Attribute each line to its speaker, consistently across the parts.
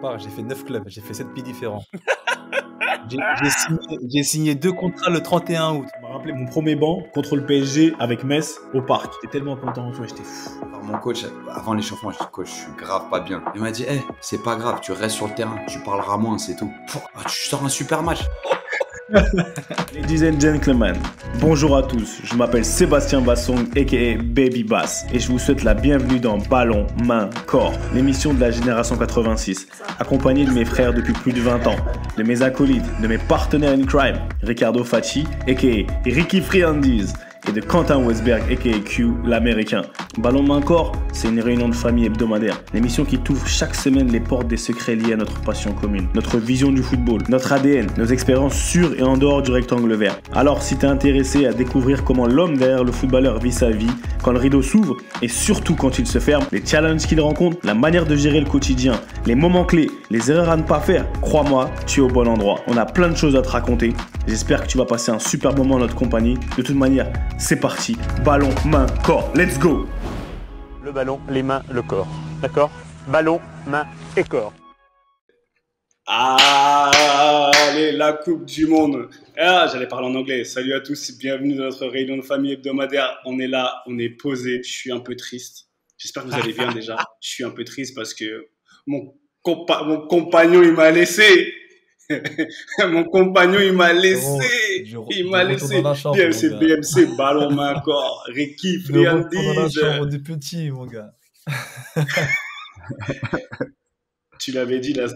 Speaker 1: part, j'ai fait 9 clubs, j'ai fait 7 pays différents. J'ai signé 2 contrats le 31 août.
Speaker 2: Ça m'a rappelé mon premier banc contre le PSG avec Metz au parc. J'étais tellement content, tu vois, j'étais fou.
Speaker 3: Alors, mon coach, avant l'échauffement, je dis coach, je suis grave pas bien. Il m'a dit, hey, c'est pas grave, tu restes sur le terrain, tu parleras moins, c'est tout. Tu sors un super match.
Speaker 2: Ladies and gentlemen, bonjour à tous, je m'appelle Sébastien Bassong aka Baby Bass et je vous souhaite la bienvenue dans Ballon, Main, Corps, l'émission de la génération 86, accompagné de mes frères depuis plus de 20 ans, de mes acolytes, de mes partenaires in crime, Ricardo Facci aka Ricky Friandiz et de Quentin Westberg aka Q l'américain. Ballon, Main, Corps, c'est une réunion de famille hebdomadaire, l'émission qui t'ouvre chaque semaine les portes des secrets liés à notre passion commune, notre vision du football, notre ADN, nos expériences sur et en dehors du rectangle vert. Alors si t'es intéressé à découvrir comment l'homme derrière le footballeur vit sa vie, quand le rideau s'ouvre et surtout quand il se ferme, les challenges qu'il rencontre, la manière de gérer le quotidien, les moments clés, les erreurs à ne pas faire, crois-moi, tu es au bon endroit. On a plein de choses à te raconter. J'espère que tu vas passer un super moment en notre compagnie. De toute manière, c'est parti. Ballon, main, corps. Let's go!
Speaker 4: Le ballon, les mains, le corps. D'accord? Ballon, main et corps.
Speaker 2: Allez, la Coupe du Monde. Ah, j'allais parler en anglais. Salut à tous, bienvenue dans notre réunion de famille hebdomadaire. On est là, on est posé. Je suis un peu triste. J'espère que vous allez bien déjà. Je suis un peu triste parce que mon compagnon, il m'a laissé. Mon compagnon, il m'a laissé. Il m'a laissé. BMC, ballon, main, corps. Ricky, Friandiz.
Speaker 1: Dans la chambre du petit, mon gars.
Speaker 2: Tu l'avais dit là.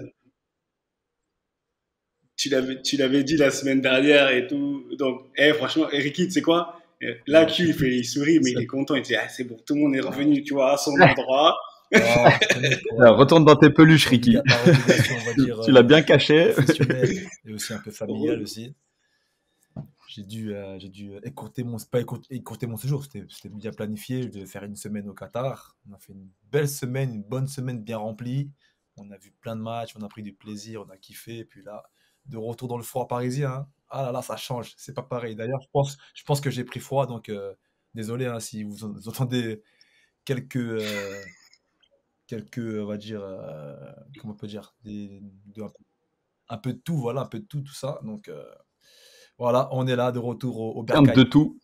Speaker 2: Tu l'avais dit la semaine dernière et tout. Donc, franchement, Ricky, tu sais quoi? Là, Q, il sourit, mais il est content. Il dit, ah, c'est bon, tout le monde est revenu, tu vois, à son endroit.
Speaker 3: Retourne dans tes peluches, Ricky. Tu l'as bien caché.
Speaker 1: Professionnel et aussi un peu familial aussi. J'ai dû écourter mon séjour. C'était bien planifié. Je devais faire une semaine au Qatar. On a fait une belle semaine, une bonne semaine bien remplie. On a vu plein de matchs, on a pris du plaisir, on a kiffé. Et puis là, de retour dans le froid parisien, hein. Ah là là, ça change. C'est pas pareil. D'ailleurs, je pense que j'ai pris froid, donc désolé hein, si vous entendez quelques, on va dire, comment on peut dire, un peu de tout, voilà, un peu de tout ça. Donc voilà, on est là de retour au Bercail.
Speaker 3: De tout.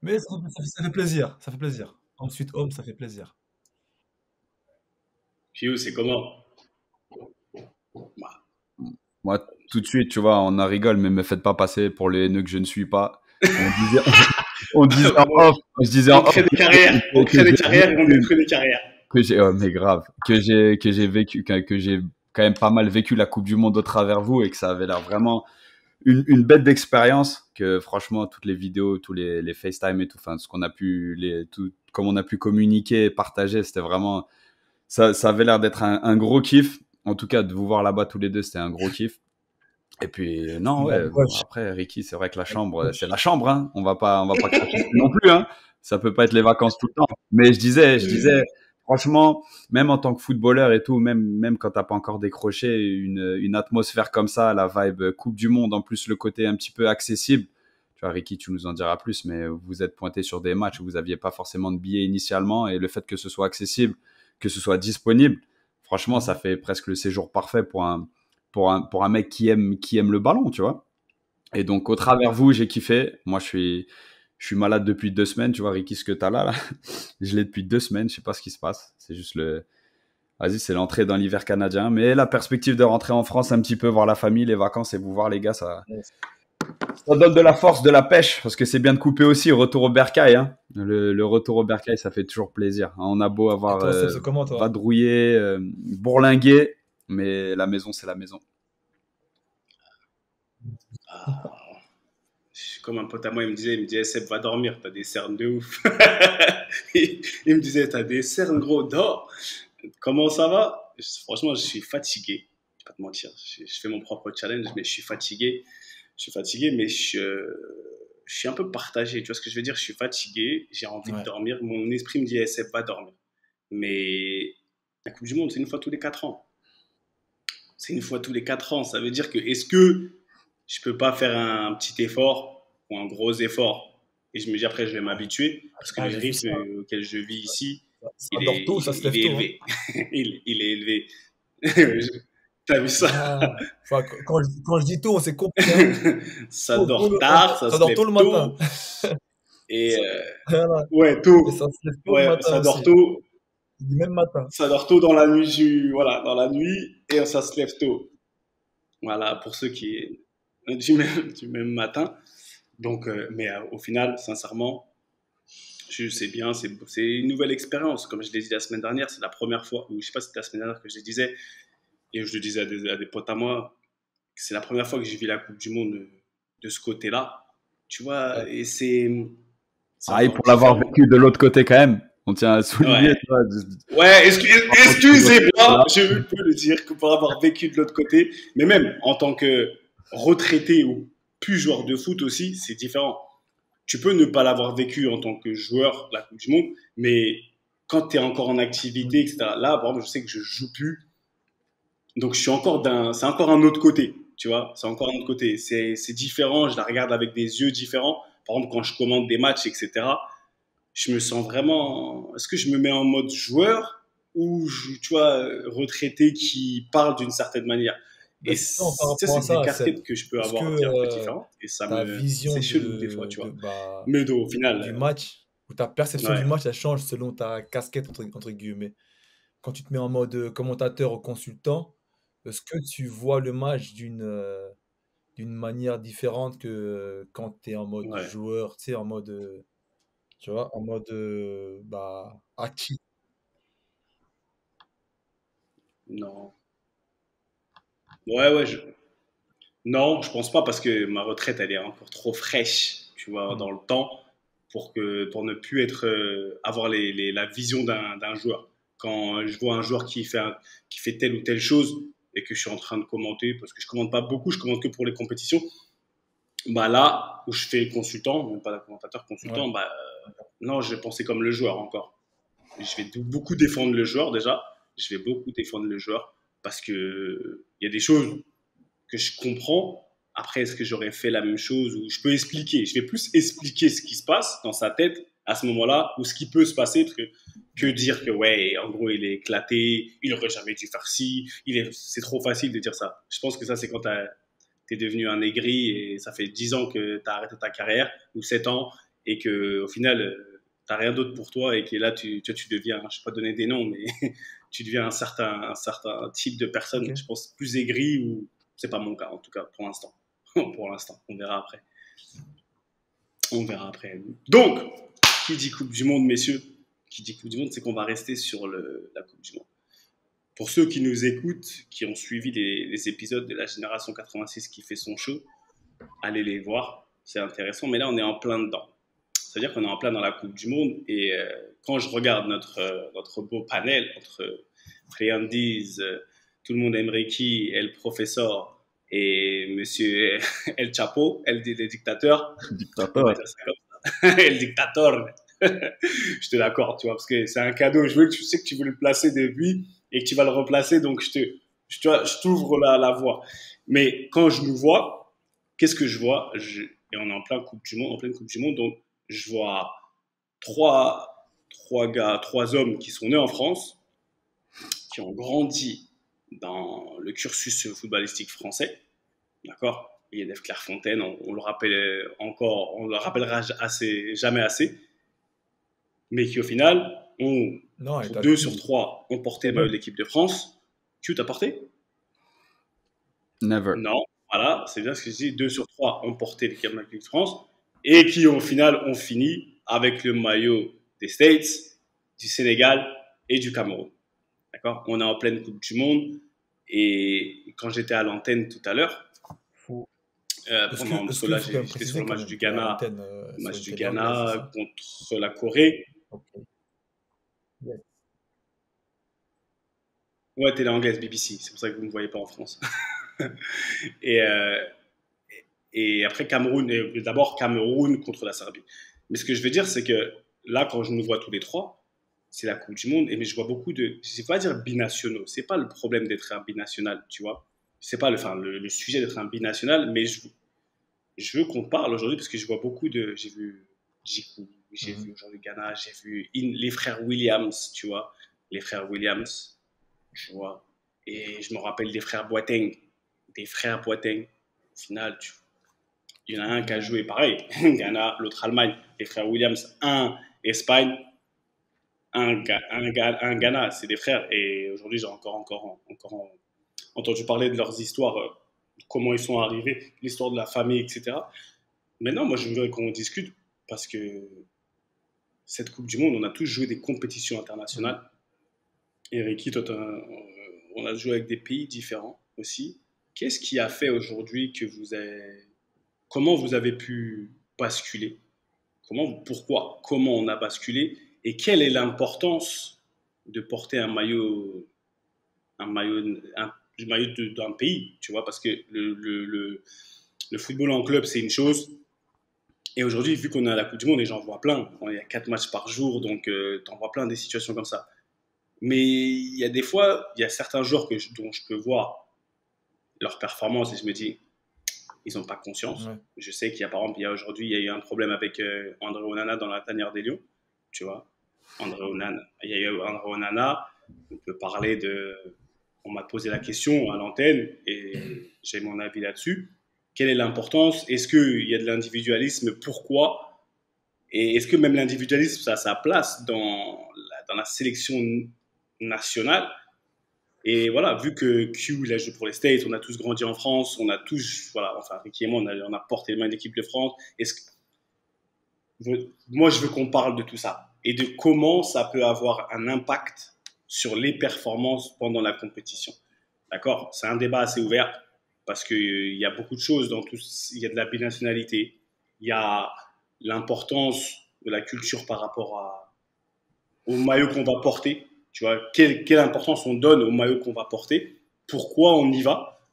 Speaker 1: Mais ça fait plaisir, ça fait plaisir. Ensuite, homme, ça fait plaisir.
Speaker 2: Q, c'est comment?
Speaker 3: Moi, tout de suite, tu vois, on en rigole, mais me faites pas passer pour le haineux que je ne suis pas. On disait en off.
Speaker 2: On crée des carrières et on détruit des carrières.
Speaker 3: Mais grave. Que j'ai quand même pas mal vécu la Coupe du Monde au travers vous et que ça avait l'air vraiment une bête d'expérience. Que franchement, toutes les vidéos, tous les FaceTime et tout, enfin, ce qu'on a pu, comme on a pu communiquer et partager, c'était vraiment, ça avait l'air d'être un gros kiff. En tout cas, de vous voir là-bas tous les deux, c'était un gros kiff. Et puis, non, ouais. Après, Ricky, c'est vrai que la chambre, c'est la chambre, hein. On va pas cracher non plus, hein. Ça peut pas être les vacances tout le temps. Mais je disais, franchement, même en tant que footballeur et tout, même quand t'as pas encore décroché une atmosphère comme ça, la vibe Coupe du Monde, en plus le côté un petit peu accessible. Tu vois, Ricky, tu nous en diras plus, mais vous êtes pointé sur des matchs où vous aviez pas forcément de billets initialement et le fait que ce soit accessible, que ce soit disponible, franchement, ça fait presque le séjour parfait pour un mec qui aime le ballon, tu vois. Et donc, au travers vous, j'ai kiffé. Moi, je suis malade depuis 2 semaines. Tu vois, Ricky, ce que t'as là. Je l'ai depuis 2 semaines. Je sais pas ce qui se passe. C'est juste vas-y, c'est l'entrée dans l'hiver canadien. Mais la perspective de rentrer en France un petit peu, voir la famille, les vacances et vous voir, les gars, ça donne de la force, de la pêche. Parce que c'est bien de couper aussi. Retour au Bercail, hein. Le retour au Bercail, ça fait toujours plaisir. On a beau avoir vadrouillé, bourlingué. Mais la maison, c'est la maison.
Speaker 2: Comme un pote à moi, il me disait, Seb, va dormir, t'as des cernes de ouf. Il me disait, t'as des cernes, gros, dors. Comment ça va? Franchement, je suis fatigué. Je vais pas te mentir. Je fais mon propre challenge, mais je suis fatigué. Mais je suis un peu partagé. Tu vois ce que je veux dire? Je suis fatigué, j'ai envie de dormir. Mon esprit me dit, Seb, va dormir. Mais la Coupe du Monde, c'est une fois tous les 4 ans. C'est une fois tous les 4 ans. Ça veut dire que est-ce que je peux pas faire un petit effort ou un gros effort? Et je me dis après, je vais m'habituer parce que le rythme auquel je vis ici, il est élevé. Il est élevé. T'as vu ça?
Speaker 1: Ah, enfin, quand je dis tôt, c'est compris, hein.
Speaker 2: Ça
Speaker 1: Tôt
Speaker 2: dort
Speaker 1: le
Speaker 2: tard,
Speaker 1: matin.
Speaker 2: ça
Speaker 1: Ça
Speaker 2: se
Speaker 1: dort
Speaker 2: lève
Speaker 1: tôt le matin.
Speaker 2: tôt. Et
Speaker 1: Voilà.
Speaker 2: ouais,
Speaker 1: Et ça
Speaker 2: tôt.
Speaker 1: se lève tôt le
Speaker 2: Ouais,
Speaker 1: matin
Speaker 2: ça dort
Speaker 1: aussi.
Speaker 2: tôt.
Speaker 1: Du même matin.
Speaker 2: Ça dort tôt dans la nuit, voilà, dans la nuit, et ça se lève tôt. Voilà, pour ceux qui du même matin. Donc, mais au final, sincèrement, je sais bien, c'est une nouvelle expérience. Comme je l'ai dit la semaine dernière, c'est la première fois, ou je sais pas si c'était la semaine dernière que je le disais, et je le disais à des potes à moi, c'est la première fois que j'ai vu la Coupe du Monde de ce côté-là. Tu vois,
Speaker 1: Ouais.
Speaker 2: et c'est
Speaker 3: Ah, et
Speaker 2: encore
Speaker 3: pour l'avoir
Speaker 2: différent.
Speaker 3: vécu de l'autre côté quand même, on tient à souligner,
Speaker 2: Ouais.
Speaker 3: tu vois,
Speaker 2: Ouais,
Speaker 3: là.
Speaker 2: excusez-moi, je peux le dire que pour avoir vécu de l'autre côté, mais même en tant que retraité ou plus joueur de foot aussi, c'est différent. Tu peux ne pas l'avoir vécu en tant que joueur, la Coupe du Monde, mais quand tu es encore en activité,
Speaker 1: Mm.
Speaker 2: etc., là, par exemple, je sais que je joue plus, donc je suis encore c'est encore un autre côté, tu vois, c'est encore un autre côté. C'est différent, je la regarde avec des yeux différents. Par exemple, quand je commande des matchs, etc., je me sens vraiment. Est-ce que je me mets en mode joueur ou, tu vois, retraité qui parle d'une certaine manière?
Speaker 1: Ben,
Speaker 2: Et
Speaker 1: justement, par
Speaker 2: tu sais,
Speaker 1: rapport à
Speaker 2: c'est des
Speaker 1: ça,
Speaker 2: casquettes que je peux
Speaker 1: est-ce que
Speaker 2: avoir un peu différentes et
Speaker 1: ta
Speaker 2: c'est
Speaker 1: vision
Speaker 2: chelou des fois, tu vois.
Speaker 1: bah,
Speaker 2: Mais au final,
Speaker 1: du match, ou ta perception du
Speaker 2: ouais,
Speaker 1: match, elle change selon ta casquette, entre guillemets. Quand tu te mets en mode commentateur ou consultant, est-ce que tu vois le match d'une manière différente que quand tu es en mode
Speaker 2: ouais,
Speaker 1: joueur, tu sais, en mode, tu vois, en mode bah, actif?
Speaker 2: non. Ouais, ouais, non, je pense pas parce que ma retraite, elle est encore trop fraîche, tu vois,
Speaker 1: Hmm.
Speaker 2: dans le temps pour ne plus être, avoir la vision d'un joueur. Quand je vois un joueur qui fait telle ou telle chose et que je suis en train de commenter, parce que je commande pas beaucoup, je commande que pour les compétitions, bah là, où je fais consultant, même pas commentateur, consultant,
Speaker 1: Ouais.
Speaker 2: bah non, je vais penser comme le joueur encore. Je vais beaucoup défendre le joueur déjà. Je vais beaucoup défendre le joueur parce que il y a des choses que je comprends. Après, est-ce que j'aurais fait la même chose ou je peux expliquer? Je vais plus expliquer ce qui se passe dans sa tête à ce moment-là ou ce qui peut se passer que
Speaker 1: Ouais.
Speaker 2: dire que ouais, en gros, il est éclaté, il aurait jamais dû faire ci. C'est trop facile de dire ça. Je pense que ça, c'est quand t'es devenu un aigri et ça fait 10 ans que t'as arrêté ta carrière ou 7 ans et que au final, t'as rien d'autre pour toi et que là, tu deviens, je ne vais pas donner des noms, mais tu deviens un certain type de
Speaker 1: Ok.
Speaker 2: personne, je pense, plus aigri ou c'est pas mon cas, en tout cas, pour l'instant. Pour l'instant, on verra après. On verra après. Donc, qui dit Coupe du Monde, messieurs, qui dit Coupe du Monde, c'est qu'on va rester sur la Coupe du Monde. Pour ceux qui nous écoutent, qui ont suivi les épisodes de la Génération 86 qui fait son show, allez les voir, c'est intéressant. Mais là, on est en plein dedans. C'est-à-dire qu'on est en plein dans la Coupe du Monde. Et quand je regarde notre beau panel entre Friandise, tout le monde aimerait qui, El Professeur et Monsieur El Chapo, El le dictateur, on va
Speaker 3: Dictateur.
Speaker 2: dire ça comme ça. El dictateur. Je te l'accorde, tu vois, parce que c'est un cadeau. Je sais que tu veux le placer depuis et que tu vas le replacer, donc je t'ouvre la voie. Mais quand je nous vois, qu'est-ce que je vois? Et on est en pleine Coupe du Monde, donc je vois trois gars, trois hommes qui sont nés en France, qui ont grandi dans le cursus footballistique français, d'accord? INF Clairefontaine, on le rappelle encore, on le rappellera jamais assez, mais qui au final ont,
Speaker 1: Non, et
Speaker 2: pour
Speaker 1: t'as
Speaker 2: 2 sur 3, ont porté
Speaker 1: quand
Speaker 2: le maillot
Speaker 1: même.
Speaker 2: de l'équipe de France. Tu t'as porté?
Speaker 3: Never.
Speaker 2: Non, voilà, c'est bien ce que je dis. 2 sur 3 ont porté l'équipe de France et qui au final ont fini avec le maillot des States, du Sénégal et du Cameroun. D'accord? On est en pleine Coupe du Monde et quand j'étais à l'antenne tout à l'heure,
Speaker 1: Faut...
Speaker 2: parce
Speaker 1: Est-ce
Speaker 2: que
Speaker 1: que
Speaker 2: là
Speaker 1: faut quand même
Speaker 2: j'étais sur
Speaker 1: préciser
Speaker 2: le
Speaker 1: quand
Speaker 2: match
Speaker 1: même,
Speaker 2: du
Speaker 1: t'es à
Speaker 2: Ghana,
Speaker 1: l'antenne sur une télé anglaise, c'est ça?
Speaker 2: contre la Corée.
Speaker 1: Ok. Ouais.
Speaker 2: Ouais, télé anglaise, BBC, c'est pour ça que vous ne me voyez pas en France. et, euh, et après Cameroun, et d'abord Cameroun contre la Serbie. Mais ce que je veux dire, c'est que là, quand je nous vois tous les trois, c'est la Coupe du Monde, mais je vois beaucoup de, je ne vais pas dire binationaux, c'est pas le problème d'être un binational, tu vois. C'est pas le sujet d'être un binational, mais je veux qu'on parle aujourd'hui parce que je vois beaucoup de, j'ai vu Djikou, j'ai
Speaker 1: Mhm.
Speaker 2: vu aujourd'hui Ghana, j'ai vu les frères Williams, tu vois, les frères Williams, tu vois. Et je me rappelle des frères Boateng. Des frères Boateng. Au final, il y en a un qui a joué pareil. Ghana, l'autre Allemagne. Les frères Williams, un Espagne, un Ghana. C'est des frères. Et aujourd'hui, j'ai encore entendu parler de leurs histoires, comment ils sont arrivés, l'histoire de la famille, etc. Maintenant, moi, je voudrais qu'on discute parce que cette Coupe du Monde, on a tous joué des compétitions internationales. Et Ricky, toi, on a joué avec des pays différents aussi. Qu'est-ce qui a fait aujourd'hui que comment vous avez pu basculer? Pourquoi? Comment on a basculé? Et quelle est l'importance de porter du maillot d'un pays, tu vois? Parce que le football en club, c'est une chose. Et aujourd'hui, vu qu'on est à la Coupe du Monde, et j'en vois plein, il y a 4 matchs par jour, donc t'en vois plein des situations comme ça. Mais il y a des fois, il y a certains joueurs dont je peux voir leur performance et je me dis, ils n'ont pas conscience.
Speaker 1: Ouais.
Speaker 2: Je sais par exemple, aujourd'hui, il y a eu un problème avec André Onana dans la tanière des Lions, tu vois. Il y a eu André Onana, on peut parler on m'a posé la question à l'antenne et j'ai mon avis là-dessus. Quelle est l'importance? Est-ce qu'il y a de l'individualisme? Pourquoi? Et est-ce que même l'individualisme, ça a sa place dans la sélection nationale? Et voilà, vu que Q, il a joué pour les States, on a tous grandi en France, on a tous, voilà, enfin, Ricky et moi, on a porté les mains de l'équipe de France. Moi, je veux qu'on parle de tout ça et de comment ça peut avoir un impact sur les performances pendant la compétition. D'accord? C'est un débat assez ouvert parce qu'il y a beaucoup de choses dans tout. Il y a de la binationalité, il y a l'importance de la culture par rapport au maillot qu'on va porter. Tu vois, quelle importance on donne au maillot qu'on va porter, pourquoi on y va.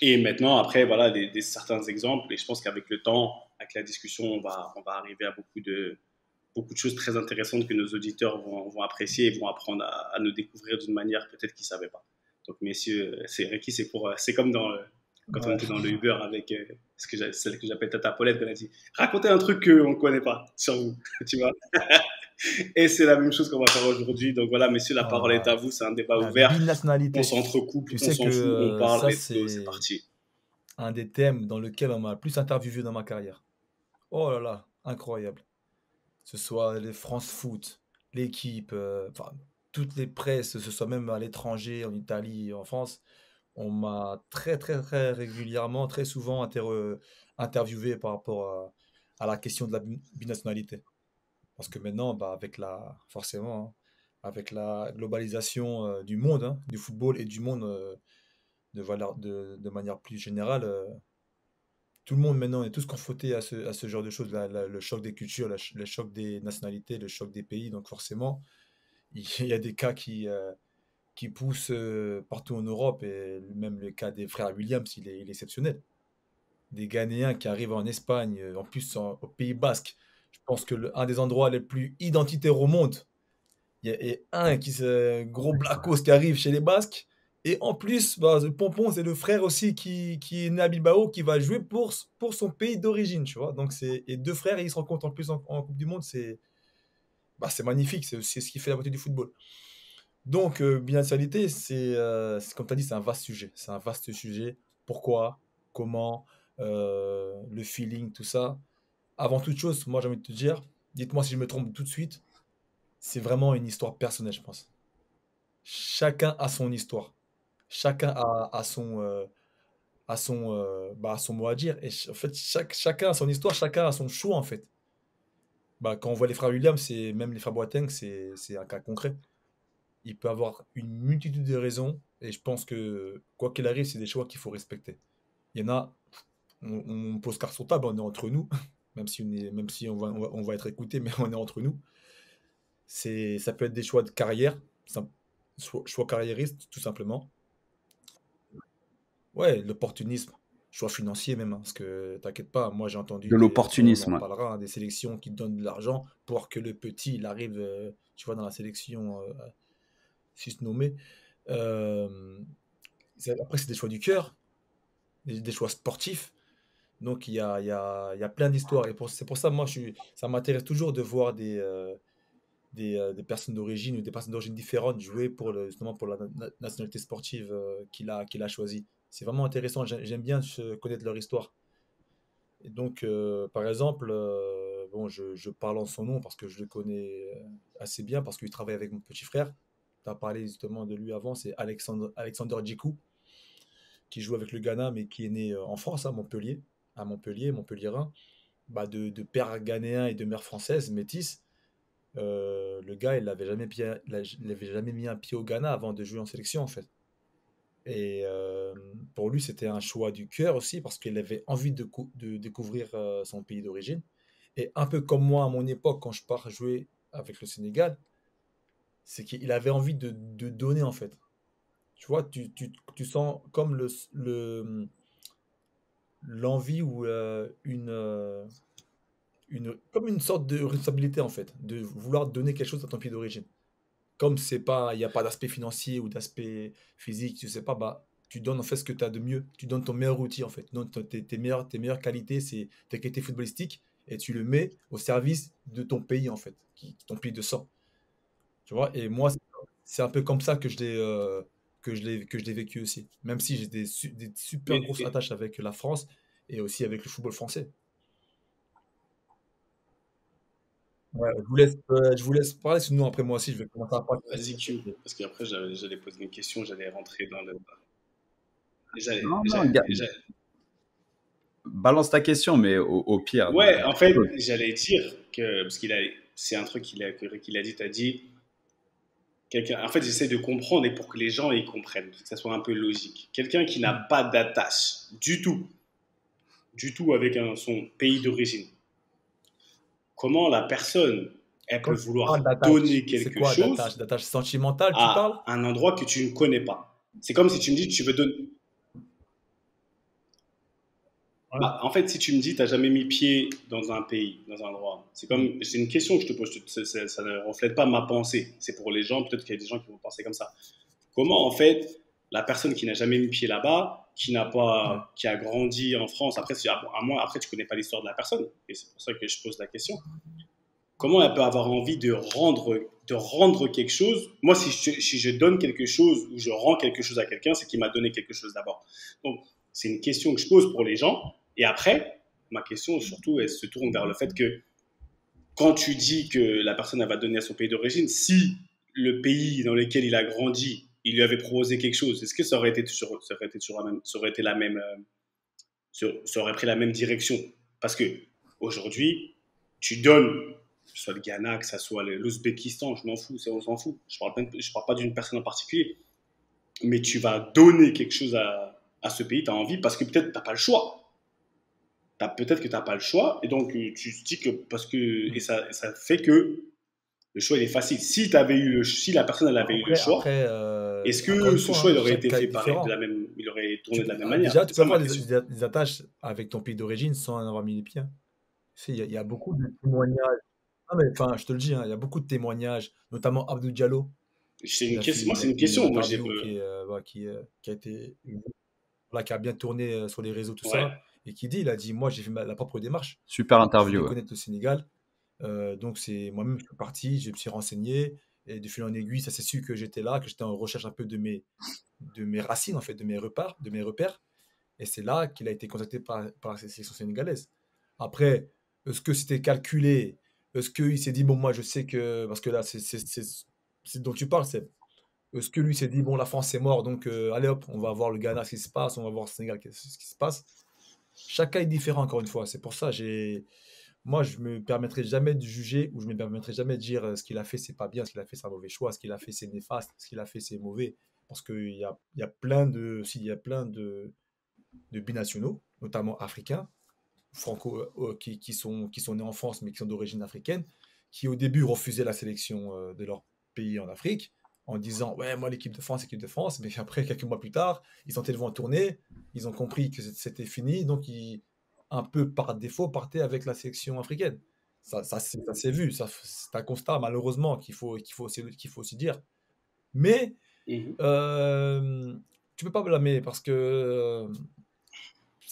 Speaker 2: Et maintenant, après, voilà, certains exemples. Et je pense qu'avec le temps, avec la discussion, on va arriver à beaucoup de choses très intéressantes que nos auditeurs vont apprécier et vont apprendre à nous découvrir d'une manière peut-être qu'ils ne savaient pas. Donc, messieurs, Ricky, c'est comme quand on était dans le Uber avec celle que j'appelle Tata Paulette, qu'on a dit racontez un truc qu'on ne connaît pas sur vous, tu vois. Et c'est la même chose qu'on va faire aujourd'hui. Donc voilà, messieurs, la parole est à vous. C'est un débat ouvert.
Speaker 1: Binationalité.
Speaker 2: On s'entrecoupe,
Speaker 1: Tu
Speaker 2: on
Speaker 1: sais
Speaker 2: s'en
Speaker 1: que
Speaker 2: fout, on parle,
Speaker 1: ça,
Speaker 2: let's go, c'est parti.
Speaker 1: Un des thèmes dans lequel on m'a le plus interviewé dans ma carrière. Oh là là, incroyable. Que ce soit les France Foot, l'équipe, toutes les presses, ce soit même à l'étranger, en Italie, en France, on m'a très très très régulièrement, très souvent interviewé par rapport à la question de la binationalité. Parce que maintenant, forcément, hein, avec la globalisation du monde, hein, du football et du monde de manière plus générale, tout le monde maintenant est tous confrontés à ce genre de choses, le choc des cultures, le choc des nationalités, le choc des pays. Donc forcément, il y a des cas qui poussent partout en Europe, et même le cas des frères Williams, il est exceptionnel. Des Ghanéens qui arrivent en Espagne, en plus au Pays Basque. Je pense que un des endroits les plus identitaires au monde. Il y a et un gros blacos qui arrive chez les Basques. Et en plus, le Pompon, c'est le frère aussi qui est né à Bilbao, qui va jouer pour son pays d'origine, tu vois. Donc, et deux frères, et ils se rencontrent en plus en Coupe du Monde. C'est magnifique. C'est ce qui fait la beauté du football. Donc, binationalité, comme tu as dit, c'est un vaste sujet. C'est un vaste sujet. Pourquoi? Comment? Le feeling, tout ça. Avant toute chose, moi, j'ai envie de te dire, dites-moi si je me trompe tout de suite, c'est vraiment une histoire personnelle, je pense. Chacun a son histoire. Chacun a son mot à dire. Et en fait, chacun a son histoire, chacun a son choix, en fait. Quand on voit les frères Williams, même les frères Boateng, c'est un cas concret. Il peut avoir une multitude de raisons, et je pense que, quoi qu'il arrive, c'est des choix qu'il faut respecter. Il y en a, on pose carte sur table, on est entre nous, même si on va être écouté, mais on est entre nous. Ça peut être des choix de carrière, choix carriériste, tout simplement. Ouais, l'opportunisme, choix financier même, hein, parce que t'inquiète pas, moi j'ai entendu
Speaker 3: De l'opportunisme,
Speaker 1: on en
Speaker 3: ouais.
Speaker 1: parlera, hein, des sélections qui donnent de l'argent pour que le petit il arrive, tu vois, dans la sélection nommée. Après, c'est des choix du cœur, des choix sportifs. Donc il y a plein d'histoires. Et c'est pour ça, moi, ça m'intéresse toujours de voir des personnes d'origine ou des personnes d'origine différentes jouer justement pour la nationalité sportive qu'il a choisie. C'est vraiment intéressant, j'aime bien connaître leur histoire. Et donc, par exemple, bon, je parle en son nom parce que je le connais assez bien, parce qu'il travaille avec mon petit frère. Tu as parlé justement de lui avant, c'est Alexander Djikou, qui joue avec le Ghana, mais qui est né en France, à Montpellier, Montpellierin, bah de père ghanéen et de mère française, métisse. Le gars, il avait jamais mis un pied au Ghana avant de jouer en sélection, en fait. Et pour lui, c'était un choix du cœur aussi, parce qu'il avait envie de découvrir son pays d'origine. Et un peu comme moi à mon époque, quand je pars jouer avec le Sénégal, c'est qu'il avait envie de donner, en fait. Tu vois, tu sens comme l'envie ou comme une sorte de responsabilité, en fait, de vouloir donner quelque chose à ton pays d'origine. Comme c'est pas, il n'y a pas d'aspect financier ou d'aspect physique, tu sais pas, bah, tu donnes en fait ce que tu as de mieux. Tu donnes ton meilleur outil, en fait. Tu donnes tes meilleures qualités, c'est tes qualités footballistiques, et tu le mets au service de ton pays, en fait, ton pays de sang. Tu vois, et moi, c'est un peu comme ça que je l'ai vécu aussi. Même si j'ai des super
Speaker 2: Mais,
Speaker 1: grosses attaches avec la France et aussi avec le football français. Ouais, je vous laisse parler, sinon après moi aussi, je vais commencer à parler.
Speaker 2: vas-y, Q, parce qu'après, j'allais poser une question, j'allais rentrer dans le. J'allais,
Speaker 3: Non, non,
Speaker 2: j'allais-
Speaker 3: balance ta question, mais au pire.
Speaker 2: Ouais, en fait, j'allais dire que, parce c'est un truc qu'il a dit, t'as dit, en fait, j'essaie de comprendre et pour que les gens y comprennent, que ça soit un peu logique. Quelqu'un qui n'a pas d'attache du tout avec son pays d'origine, comment la personne, elle peut
Speaker 1: Quand tu parles
Speaker 2: vouloir
Speaker 1: d'attache,
Speaker 2: donner
Speaker 1: c'est
Speaker 2: quelque
Speaker 1: quoi d'attache?
Speaker 2: chose
Speaker 1: D'attache sentimentale, tu parles?
Speaker 2: à un endroit que tu ne connais pas? C'est comme si tu me dis, tu veux donner.
Speaker 1: Ouais.
Speaker 2: Bah, en fait, si tu me dis, tu n'as jamais mis pied dans un pays, dans un endroit, c'est une question que je te pose. Ça ne reflète pas ma pensée. C'est pour les gens, peut-être qu'il y a des gens qui vont penser comme ça. Comment, en fait, la personne qui n'a jamais mis pied là-bas,
Speaker 1: Ouais.
Speaker 2: qui a grandi en France, après, à moi, après, tu connais pas l'histoire de la personne, et c'est pour ça que je pose la question. Comment elle peut avoir envie de rendre quelque chose? Moi, si je donne quelque chose ou je rends quelque chose à quelqu'un, c'est qu'il m'a donné quelque chose d'abord. Donc, c'est une question que je pose pour les gens. Et après, ma question, surtout, elle se tourne vers le fait que quand tu dis que la personne elle va donner à son pays d'origine, si le pays dans lequel il a grandi, il lui avait proposé quelque chose, est-ce que ça aurait été ça aurait été la même, ça aurait pris la même direction? Parce que aujourd'hui, tu donnes, que ce soit le Ghana, que ce soit l'Ouzbékistan, je m'en fous, on s'en fout. Je parle pas d'une personne en particulier, mais tu vas donner quelque chose à ce pays, tu as envie, parce que peut-être tu n'as pas le choix. Peut-être que tu n'as pas le choix, et donc tu te dis que parce que et ça fait que le choix il est facile. Si la personne elle avait eu le choix,
Speaker 1: Après,
Speaker 2: est-ce
Speaker 1: encore
Speaker 2: que
Speaker 1: une
Speaker 2: ce
Speaker 1: fois,
Speaker 2: choix
Speaker 1: hein,
Speaker 2: il aurait
Speaker 1: chaque
Speaker 2: été
Speaker 1: cas est
Speaker 2: fait pareil,
Speaker 1: différent.
Speaker 2: il aurait tourné de la même manière?
Speaker 1: Déjà, tu
Speaker 2: C'est
Speaker 1: peux
Speaker 2: ça ma
Speaker 1: avoir
Speaker 2: question.
Speaker 1: des attaches avec ton pays d'origine sans en avoir mis les pieds, hein. Tu sais, il y a beaucoup de témoignages. Ah, mais enfin, je te le dis, hein, il y a beaucoup de témoignages, notamment Abdou Diallo.
Speaker 2: Moi,
Speaker 1: Il a
Speaker 2: c'est une
Speaker 1: fait une
Speaker 2: question. Moi,
Speaker 1: interview voilà, qui a été, voilà, qui a bien tourné sur les réseaux, tout
Speaker 2: ouais.
Speaker 1: ça, et il a dit, moi, j'ai fait la propre démarche.
Speaker 3: Super
Speaker 1: Je
Speaker 3: interview.
Speaker 1: voulais
Speaker 3: Ouais.
Speaker 1: connaître le Sénégal. Donc c'est moi-même je suis parti, je me suis renseigné et de fil en aiguille, ça s'est su que j'étais là, que j'étais en recherche un peu de mes racines en fait, de mes repères. Et c'est là qu'il a été contacté par la sélection sénégalaise. Après, est-ce que c'était calculé? Est-ce qu'il s'est dit bon moi je sais que parce que là c'est dont tu parles, c'est est-ce que lui s'est dit bon la France c'est mort donc allez hop on va voir le Ghana ce qui se passe, on va voir le Sénégal ce qui se passe. Chaque cas est différent encore une fois. C'est pour ça moi, je me permettrai jamais de juger ou je me permettrai jamais de dire ce qu'il a fait, c'est pas bien, ce qu'il a fait, c'est un mauvais choix, ce qu'il a fait, c'est néfaste, ce qu'il a fait, c'est mauvais. Parce qu'il y a plein s'il y a plein de binationaux, notamment africains, franco, qui sont nés en France mais qui sont d'origine africaine, qui au début refusaient la sélection de leur pays en Afrique en disant ouais moi l'équipe de France, équipe de France, mais après quelques mois plus tard, ils sont allés en tournée, ils ont compris que c'était fini, donc un peu par défaut partaient avec la sélection africaine. Ça s'est vu, c'est un constat malheureusement qu'il faut aussi dire. Mais
Speaker 2: Mhm.
Speaker 1: tu peux pas blâmer parce que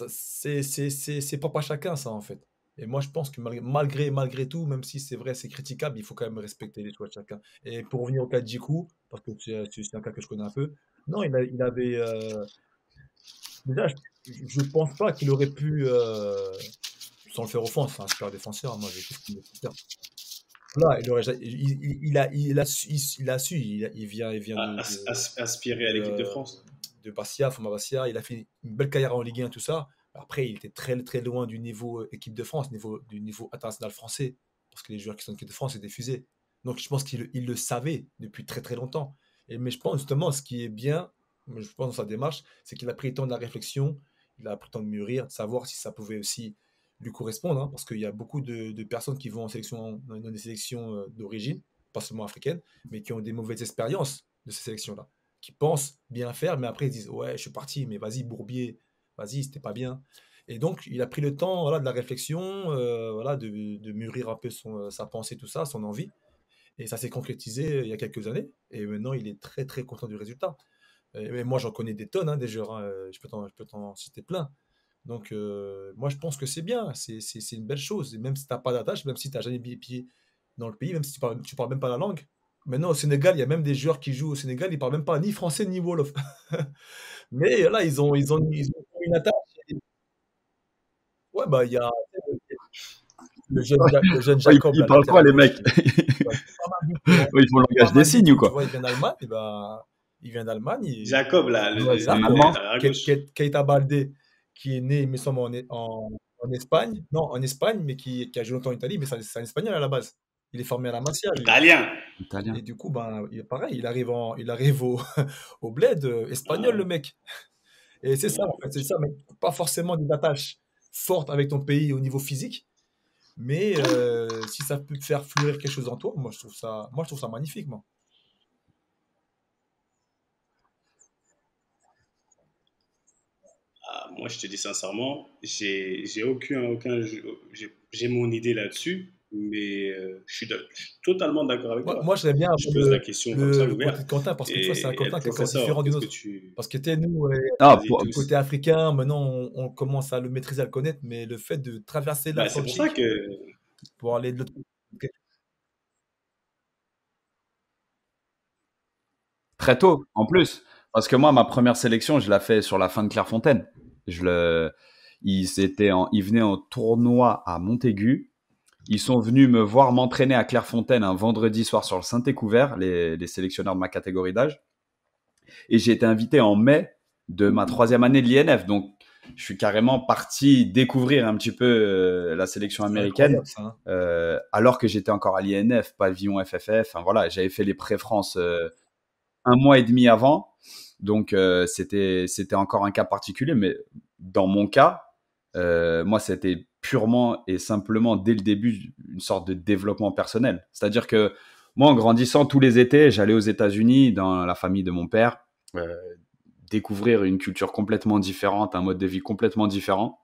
Speaker 1: c'est propre à chacun ça en fait. Et moi, je pense que malgré tout, même si c'est vrai, c'est critiquable, il faut quand même respecter les choix de chacun. Et pour revenir au cas de Djikou, parce que c'est un cas que je connais un peu, non, il avait. Déjà, je pense pas qu'il aurait pu, sans le faire offense, c'est un super défenseur, moi, je trouve qu'il est super. Voilà, il a su, il vient
Speaker 2: Aspirer à l'équipe de France.
Speaker 1: de Bastia, Format Bastia, il a fait une belle carrière en Ligue 1, tout ça. Après, il était très, très loin du niveau équipe de France, du niveau international français, parce que les joueurs qui sont en équipe de France étaient fusés. Donc, je pense qu'il le savait depuis très, très longtemps. Mais je pense justement, ce qui est bien, je pense dans sa démarche, c'est qu'il a pris le temps de la réflexion, il a pris le temps de mûrir, de savoir si ça pouvait aussi lui correspondre, hein, parce qu'il y a beaucoup de personnes qui vont en sélection, dans des sélections d'origine, pas seulement africaines, mais qui ont des mauvaises expériences de ces sélections-là, qui pensent bien faire, mais après ils disent ouais, je suis parti, mais vas-y, Bourbier, vas-y, c'était pas bien. Et donc, il a pris le temps, voilà, de la réflexion, voilà, de mûrir un peu sa pensée, tout ça, son envie. Et ça s'est concrétisé il y a quelques années. Et maintenant, il est très, très content du résultat. Mais moi, j'en connais des tonnes, hein, des joueurs, hein, je peux t'en citer plein. Donc, moi, je pense que c'est bien. C'est une belle chose. Et même si tu n'as pas d'attache, même si tu n'as jamais mis les pieds dans le pays, même si tu parles même pas la langue. Maintenant, au Sénégal, il y a même des joueurs qui jouent au Sénégal, ils parlent même pas ni français ni Wolof. Mais là, ils ont une attache. Ouais, bah, il y a le jeune
Speaker 3: Ouais,
Speaker 1: Jacob,
Speaker 3: ils
Speaker 1: là,
Speaker 3: parlent quoi,
Speaker 1: latéral
Speaker 3: les
Speaker 1: gauche,
Speaker 3: mecs?
Speaker 1: ouais, pas mal du tout, hein.
Speaker 3: Ouais, ils font le
Speaker 1: Pas
Speaker 3: langage des
Speaker 1: mal du
Speaker 3: signes ou
Speaker 1: tout. Tu
Speaker 3: quoi?
Speaker 1: vois, il vient d'Allemagne, et bah, il vient d'Allemagne.
Speaker 2: Jacob, là,
Speaker 1: Ouais,
Speaker 3: C'est un
Speaker 1: Jacob.
Speaker 3: Allemand?
Speaker 2: à gauche.
Speaker 1: Keita Balde, qui est né, il me semble, en Espagne. Non, en Espagne, mais qui a joué longtemps en Italie, mais c'est un Espagnol à la base. Il est formé à la Masia, lui.
Speaker 2: Italien.
Speaker 1: Et
Speaker 3: Italien.
Speaker 1: du coup, ben, pareil, il arrive au bled espagnol, le
Speaker 2: Ah,
Speaker 1: mec. Et c'est ça, en fait, c'est ça, mais pas forcément des attaches fortes avec ton pays au niveau physique, mais si ça peut te faire fleurir quelque chose en toi, moi, je trouve ça magnifique, moi.
Speaker 2: moi, je te dis sincèrement, j'ai aucun, j'ai mon idée là-dessus, mais je suis totalement d'accord avec toi.
Speaker 1: Moi, j'aime bien un
Speaker 2: Je
Speaker 1: peu
Speaker 2: pose la question comme ça,
Speaker 1: le côté
Speaker 2: ouverte.
Speaker 1: de Quentin, parce que tu vois, c'est un
Speaker 2: Et
Speaker 1: Quentin qui est encore
Speaker 2: professeur,
Speaker 1: différent du
Speaker 2: qu'est-ce que
Speaker 1: nôtre.
Speaker 2: tu...
Speaker 1: Parce que tu sais, nous,
Speaker 3: Ah,
Speaker 2: Vas-y,
Speaker 1: le
Speaker 2: tous.
Speaker 1: côté africain, maintenant, on commence à le maîtriser, à le connaître, mais le fait de traverser
Speaker 2: Bah, c'est pour ça
Speaker 1: l'Atlantique
Speaker 2: que...
Speaker 1: pour aller de l'autre côté.
Speaker 3: très tôt, en plus. Parce que moi, ma première sélection, je l'ai fait sur la fin de Clairefontaine. Ils venaient en tournoi à Montaigu. Ils sont venus me voir m'entraîner à Clairefontaine un vendredi soir sur le Saint-Écouvert, les sélectionneurs de ma catégorie d'âge. Et j'ai été invité en mai de ma 3e année de l'INF. Donc, je suis carrément parti découvrir un petit peu la sélection
Speaker 1: C'est
Speaker 3: américaine,
Speaker 1: incroyable, ça, hein.
Speaker 3: alors que j'étais encore à l'INF, pavillon FFF. Enfin voilà, j'avais fait les pré-France un mois et demi avant. Donc, c'était encore un cas particulier. Mais dans mon cas, moi, c'était purement et simplement, dès le début, une sorte de développement personnel. C'est-à-dire que moi, en grandissant tous les étés, j'allais aux États-Unis dans la famille de mon père, euh, découvrir une culture complètement différente, un mode de vie complètement différent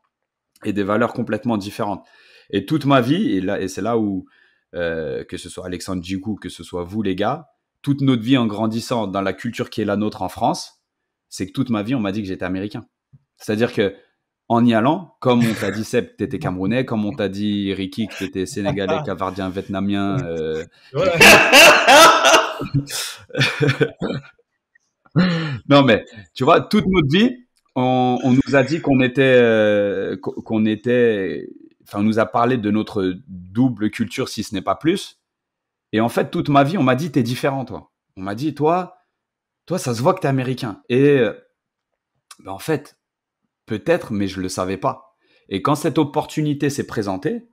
Speaker 3: et des valeurs complètement différentes. Et toute ma vie, et c'est là où, que ce soit Alexandre Djikou, que ce soit vous les gars, toute notre vie en grandissant dans la culture qui est la nôtre en France, c'est que toute ma vie, on m'a dit que j'étais américain. C'est-à-dire que en y allant, comme on t'a dit Seb, que t'étais camerounais, comme on t'a dit Ricky, que t'étais sénégalais, cavardien, vietnamien,
Speaker 1: Ouais.
Speaker 3: non, mais tu vois, toute notre vie, on nous a dit enfin, on nous a parlé de notre double culture, si ce n'est pas plus. Et en fait, toute ma vie, on m'a dit, t'es différent, toi. On m'a dit, toi, ça se voit que t'es américain. Et ben, en fait, peut-être, mais je le savais pas. Et quand cette opportunité s'est présentée,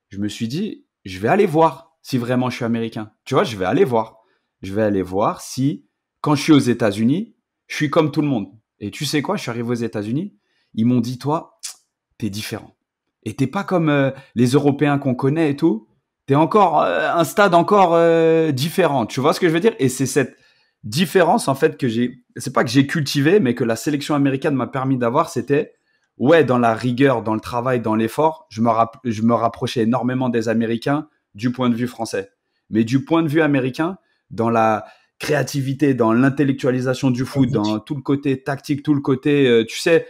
Speaker 3: je me suis dit, je vais aller voir si vraiment je suis américain. Tu vois, je vais aller voir. Je vais aller voir si, quand je suis aux États-Unis, je suis comme tout le monde. Et tu sais quoi, je suis arrivé aux États-Unis, ils m'ont dit, toi, t'es différent. Et t'es pas comme les Européens qu'on connaît et tout. T'es encore un stade encore différent. Tu vois ce que je veux dire? Et c'est cette différence, en fait, c'est pas que j'ai cultivé, mais que la sélection américaine m'a permis d'avoir, c'était, ouais, dans la rigueur, dans le travail, dans l'effort, je me rapprochais énormément des Américains du point de vue français. Mais du point de vue américain, dans la créativité, dans l'intellectualisation du foot, dans tout le côté tactique, tout le côté, tu sais,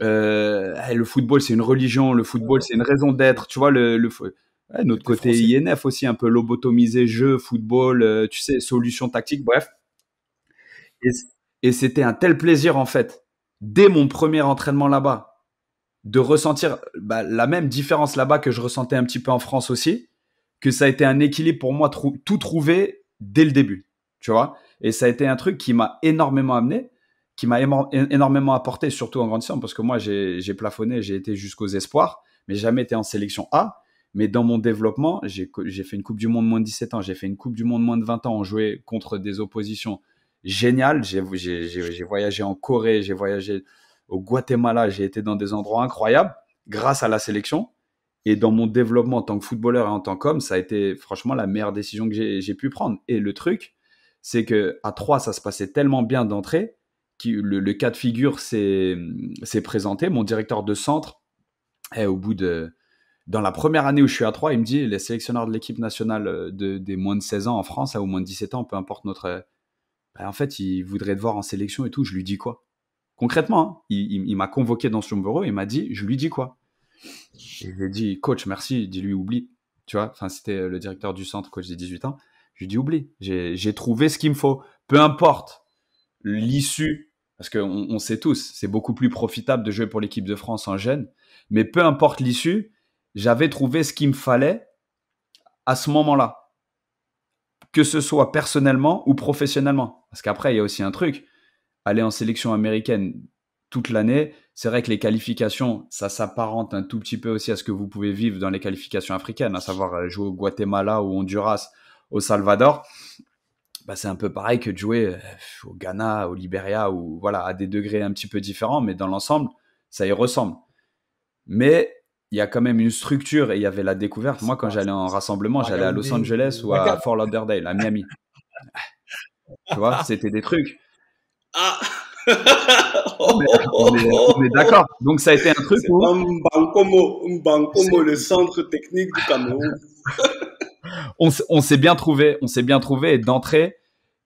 Speaker 3: Le football, c'est une religion, le football, c'est une raison d'être. Tu vois, notre côté
Speaker 1: Français.
Speaker 3: INF aussi, un peu lobotomisé, jeu, football, tu sais, solution tactique, bref. Et, et c'était un tel plaisir, en fait, dès mon premier entraînement là-bas, de ressentir la même différence là-bas que je ressentais un petit peu en France aussi, que ça a été un équilibre pour moi, tout trouver dès le début, tu vois. Et ça a été un truc qui m'a énormément amené, qui m'a énormément apporté, surtout en grandissant, parce que moi, j'ai plafonné, j'ai été jusqu'aux espoirs, mais j'ai jamais été en sélection A. Mais dans mon développement, j'ai fait une Coupe du Monde moins de 17 ans, j'ai fait une Coupe du Monde moins de 20 ans, on jouait contre des oppositions géniales. J'ai voyagé en Corée, j'ai voyagé au Guatemala, j'ai été dans des endroits incroyables grâce à la sélection. Et dans mon développement en tant que footballeur et en tant qu'homme, ça a été franchement la meilleure décision que j'ai pu prendre. Et le truc, c'est qu'à 3, ça se passait tellement bien d'entrée, que le cas de figure s'est présenté. Mon directeur de centre, dans la première année où je suis à 3, il me dit, les sélectionneurs de l'équipe nationale des moins de 16 ans en France, ou moins de 17 ans, peu importe notre... en fait, il voudrait te voir en sélection et tout. Je lui dis quoi? Concrètement, hein, il m'a convoqué dans son bureau, il m'a dit, je lui dis quoi? Et je lui ai dit, coach, merci, dis-lui, oublie. Tu vois, enfin, c'était le directeur du centre, coach des 18 ans. Je lui ai dit, oublie. J'ai trouvé ce qu'il me faut. Peu importe l'issue, parce qu'on sait tous, c'est beaucoup plus profitable de jouer pour l'équipe de France en jeune, mais peu importe l'issue, j'avais trouvé ce qu'il me fallait à ce moment-là, que ce soit personnellement ou professionnellement. Parce qu'après, il y a aussi un truc, aller en sélection américaine toute l'année, c'est vrai que les qualifications, ça s'apparente un tout petit peu aussi à ce que vous pouvez vivre dans les qualifications africaines, à savoir jouer au Guatemala, au Honduras, au Salvador. C'est un peu pareil que de jouer au Ghana, au Libéria, ou voilà, à des degrés un petit peu différents, mais dans l'ensemble, ça y ressemble. Mais il y a quand même une structure et il y avait la découverte. Moi, quand j'allais en rassemblement, j'allais à Los Angeles ou à Fort Lauderdale, à Miami. Tu vois, c'était des trucs.
Speaker 5: Ah
Speaker 3: on est d'accord. Donc, ça a été un truc
Speaker 5: C'est
Speaker 3: où...
Speaker 5: pas Mbankomo, le centre technique du Cameroun.
Speaker 3: on s'est bien trouvé. On s'est bien trouvé. Et d'entrée,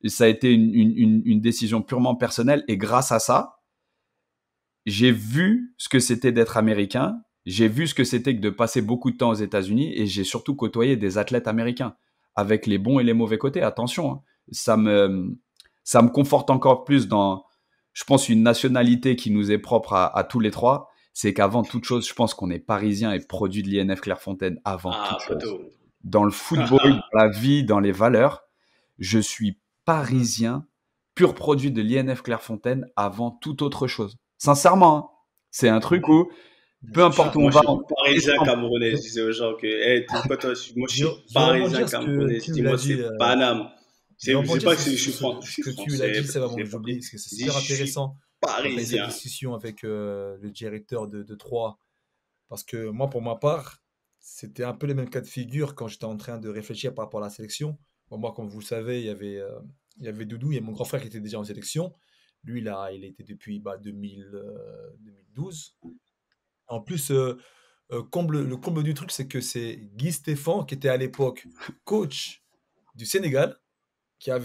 Speaker 3: ça a été une décision purement personnelle. Et grâce à ça, j'ai vu ce que c'était d'être américain. J'ai vu ce que c'était que de passer beaucoup de temps aux États-Unis. Et j'ai surtout côtoyé des athlètes américains avec les bons et les mauvais côtés. Attention, hein. Ça me conforte encore plus dans, je pense, une nationalité qui nous est propre à tous les trois. C'est qu'avant toute chose, je pense qu'on est parisien et produit de l'INF Clairefontaine avant toute chose. Dans le football, dans la vie, dans les valeurs, je suis parisien, pur produit de l'INF Clairefontaine avant toute autre chose. Sincèrement, hein, c'est un truc où, peu importe où on va...
Speaker 5: Je suis parisien camerounais. Je disais aux gens que, moi je suis parisien camerounais. Je dis, moi c'est Paname. Je ne sais pas si je suis français.
Speaker 1: Ce que tu l'as dit, c'est vraiment que j'oublie, parce que c'est super intéressant.
Speaker 5: Parisien.
Speaker 1: Cette discussion avec le directeur de Troyes. Parce que moi, pour ma part, c'était un peu le même cas de figure quand j'étais en train de réfléchir par rapport à la sélection. Bon, moi, comme vous le savez, il y avait Doudou, il y a mon grand frère qui était déjà en sélection. Lui, là, il était depuis 2012. En plus, le comble du truc, c'est que c'est Guy Stéphane, qui était à l'époque coach du Sénégal, qui a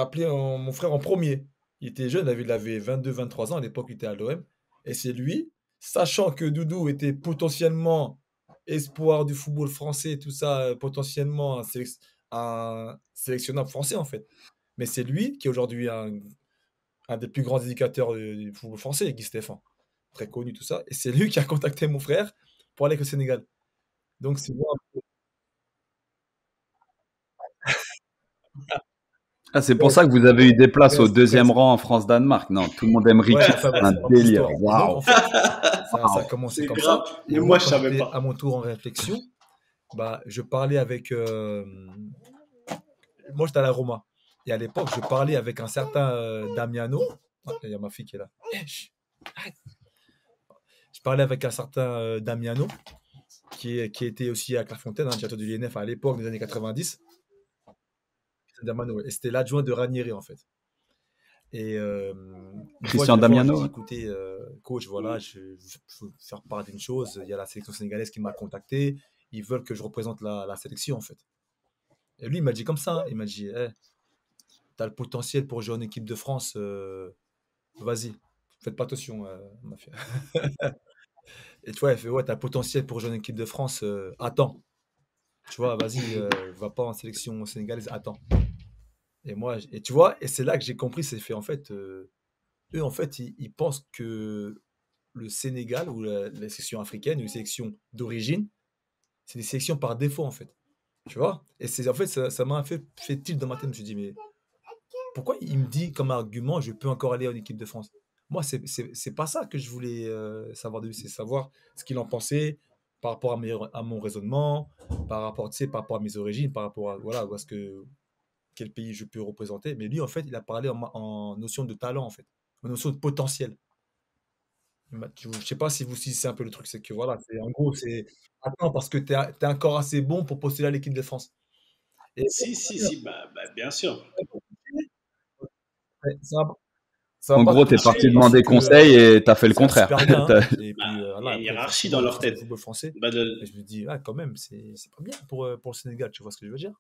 Speaker 1: appelé mon frère en premier. Il était jeune, il avait 22-23 ans à l'époque, il était à l'OM. Et c'est lui, sachant que Doudou était potentiellement espoir du football français, tout ça, potentiellement un sélectionnable français en fait. Mais c'est lui qui est aujourd'hui un des plus grands éducateurs du football français, Guy Stéphane. Très connu, tout ça. Et c'est lui qui a contacté mon frère pour aller au Sénégal. Donc c'est moi.
Speaker 3: Ah, c'est pour ça que vous avez eu des places au deuxième rang en France-Danemark. Non, tout le monde aime Ricky.
Speaker 1: C'est
Speaker 3: un délire.
Speaker 1: Waouh. En fait, ça a commencé comme ça.
Speaker 5: Et moi, je savais pas.
Speaker 1: À mon tour en réflexion, je parlais avec. Moi, j'étais à la Roma. Et à l'époque, je parlais avec un certain Damiano. Il y a ma fille qui est là. Je parlais avec un certain Damiano, qui était aussi à Clairefontaine, directeur du l'INF à l'époque des années 90. Et c'était l'adjoint de Ranieri en fait. Et
Speaker 3: Christian Damiano.
Speaker 1: Écoutez, coach, voilà, je veux faire part d'une chose. Il y a la sélection sénégalaise qui m'a contacté. Ils veulent que je représente la sélection en fait. Et lui, il m'a dit comme ça. Il m'a dit, hey, t'as le potentiel pour jouer en équipe de France. Vas-y, Faites pas attention, ma fille. Et tu vois, elle fait, ouais, t'as potentiel pour rejoindre l'équipe de France, attends. Tu vois, vas-y, va pas en sélection sénégalaise, attends. Et moi, et tu vois, et c'est là que j'ai compris, c'est fait, en fait, eux, en fait, ils pensent que le Sénégal ou les sélections africaines ou les sélections d'origine, c'est des sélections par défaut, en fait. Tu vois? Et c'est, en fait, ça m'a fait tilt dans ma tête. Je me suis dit, mais pourquoi il me dit comme argument, je peux encore aller en équipe de France? Moi, c'est pas ça que je voulais savoir de lui, c'est savoir ce qu'il en pensait par rapport à mon raisonnement, par rapport, tu sais, par rapport à mes origines, par rapport à, voilà, où est-ce que, quel pays je peux représenter. Mais lui, en fait, il a parlé en notion de talent, en fait, en notion de potentiel. Je sais pas si vous, si c'est un peu le truc, c'est que voilà, c'est en gros, c'est attends, parce que t'es encore assez bon pour postuler à l'équipe de France. Et
Speaker 5: Si, bien sûr.
Speaker 1: ça va, ça va
Speaker 3: En
Speaker 1: pas
Speaker 3: gros, t'es
Speaker 1: toucher
Speaker 3: parti
Speaker 1: parce
Speaker 3: demander
Speaker 1: que
Speaker 3: conseil et t'as fait le
Speaker 1: certes,
Speaker 3: contraire.
Speaker 1: super bien, hein. Et
Speaker 5: Bah,
Speaker 1: puis
Speaker 5: il y
Speaker 1: voilà,
Speaker 5: a une
Speaker 1: après,
Speaker 5: hiérarchie
Speaker 1: forcément,
Speaker 5: dans
Speaker 1: il
Speaker 5: leur
Speaker 1: faut le
Speaker 5: tête.
Speaker 1: football français.
Speaker 5: Bah,
Speaker 1: Et je me dis, ah, quand même, c'est pas bien pour le Sénégal, tu vois ce que je veux dire?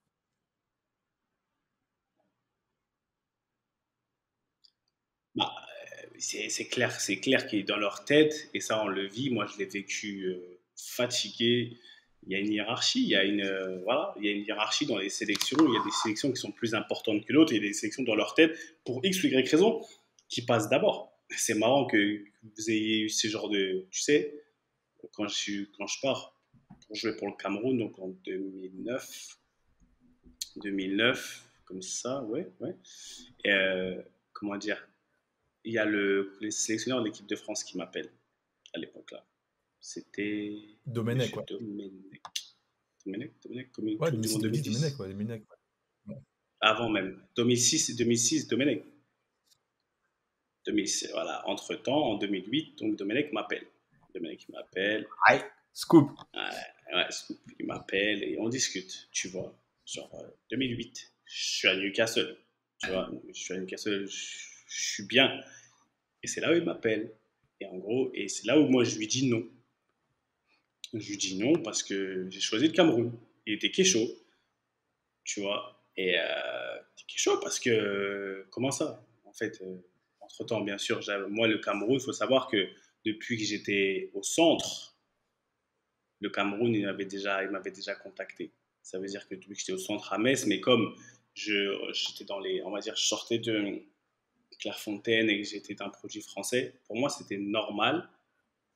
Speaker 5: bah, c'est clair qu'il est dans leur tête, et ça, on le vit. Moi, je l'ai vécu fatigué. Il y a une hiérarchie, voilà, il y a une hiérarchie dans les sélections. Il y a des sélections qui sont plus importantes que d'autres, et il y a des sélections dans leur tête, pour X ou Y raison, qui passent d'abord. C'est marrant que vous ayez eu ce genre de. Tu sais, quand je pars pour jouer pour le Cameroun, donc en 2009, comme ça, ouais, ouais. Et, comment dire, il y a le sélectionneur de l'équipe de France qui m'appelle à l'époque là. C'était
Speaker 1: Domenech,
Speaker 5: Monsieur
Speaker 1: ouais.
Speaker 5: Domenech. Domenech, comme
Speaker 1: Ouais,
Speaker 5: Coupe du Monde
Speaker 1: 2006-2010, Domenech,
Speaker 5: 2010.
Speaker 1: ouais, Domenech. Ouais.
Speaker 5: Avant même. 2006, Domenech. 2006, voilà. Entre-temps, en 2008, donc Domenech m'appelle. Domenech m'appelle.
Speaker 3: Aïe, scoop.
Speaker 5: Ouais, il m'appelle et on discute, tu vois. Genre 2008, je suis à Newcastle. Tu vois, je suis à Newcastle, je suis bien. Et c'est là où il m'appelle. Et en gros, et c'est là où moi je lui dis non. Je lui dis non parce que j'ai choisi le Cameroun. Il était Kécho, tu vois. Et il était Kécho parce que, comment ça? En fait, entre-temps, bien sûr, moi, le Cameroun, il faut savoir que depuis que j'étais au centre, le Cameroun, il m'avait déjà contacté. Ça veut dire que depuis que j'étais au centre à Metz, mais comme j'étais dans les, on va dire, je sortais de Clairefontaine et que j'étais un produit français, pour moi, c'était normal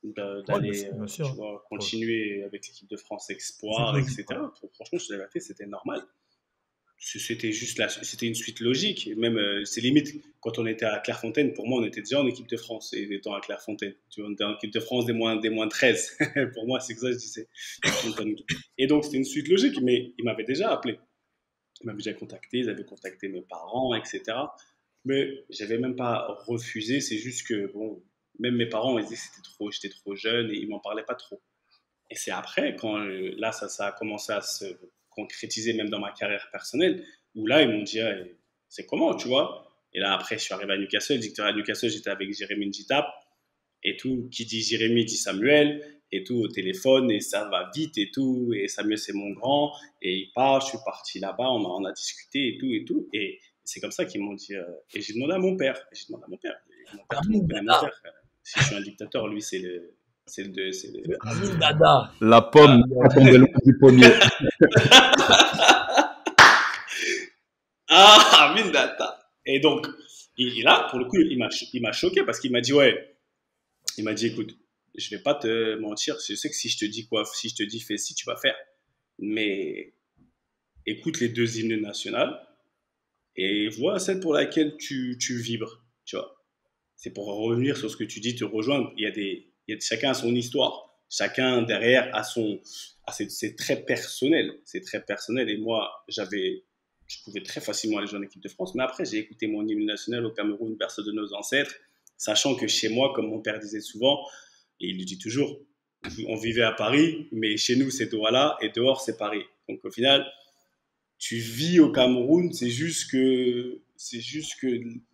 Speaker 1: Ouais,
Speaker 5: d'aller,
Speaker 1: bien
Speaker 5: tu
Speaker 1: sûr.
Speaker 5: vois,
Speaker 1: Ouais.
Speaker 5: continuer avec l'équipe de France
Speaker 1: Suite
Speaker 5: Espoir,
Speaker 1: logique, ouais.
Speaker 5: etc. Franchement, je l'avais fait, c'était normal. C'était juste c'était une suite logique. Et même, c'est limite, quand on était à Clairefontaine, pour moi, on était déjà en équipe de France, et étant à Clairefontaine. Tu vois, on était en équipe de France des moins 13. Pour moi, c'est que ça, je disais. Et donc, c'était une suite logique, mais ils m'avaient déjà appelé. Ils m'avaient déjà contacté, ils avaient contacté mes parents, etc. Mais j'avais même pas refusé, c'est juste que, bon, même mes parents, ils disaient que j'étais trop jeune et ils m'en parlaient pas trop. Et c'est après, quand là, ça a commencé à se concrétiser même dans ma carrière personnelle, où là, ils m'ont dit, ah, c'est comment, tu vois? Et là, après, je suis arrivé à Newcastle. À Newcastle, j'étais avec Jérémy Njitap et tout. Qui dit Jérémy dit Samuel et tout au téléphone, et ça va vite et tout. Et Samuel, c'est mon grand. Et il part, je suis parti là-bas, on a discuté et tout et tout. Et c'est comme ça qu'ils m'ont dit. Et j'ai demandé à mon père. J'ai demandé à mon père. Mon père, tout le monde connaît mon père. Si je suis un dictateur, lui, c'est le 2. C'est le...
Speaker 1: Amin Dada.
Speaker 3: La pomme a tombé loin du pommier.
Speaker 5: Ah, mine data. Et donc, là, pour le coup, il m'a choqué parce qu'il m'a dit, ouais, il m'a dit, écoute, je vais pas te mentir, je sais que si je te dis quoi, si je te dis fais ci, tu vas faire. Mais écoute les deux hymnes nationales et vois celle pour laquelle tu vibres, tu vois. C'est pour revenir sur ce que tu dis, te rejoindre. Chacun a son histoire. Chacun derrière c'est très personnel. C'est très personnel. Et moi, je pouvais très facilement aller jouer en équipe de France. Mais après, j'ai écouté mon hymne national au Cameroun, berceau de nos ancêtres, sachant que chez moi, comme mon père disait souvent, et il le dit toujours, on vivait à Paris, mais chez nous, c'est Douala et dehors, c'est Paris. Donc au final, tu vis au Cameroun, c'est juste que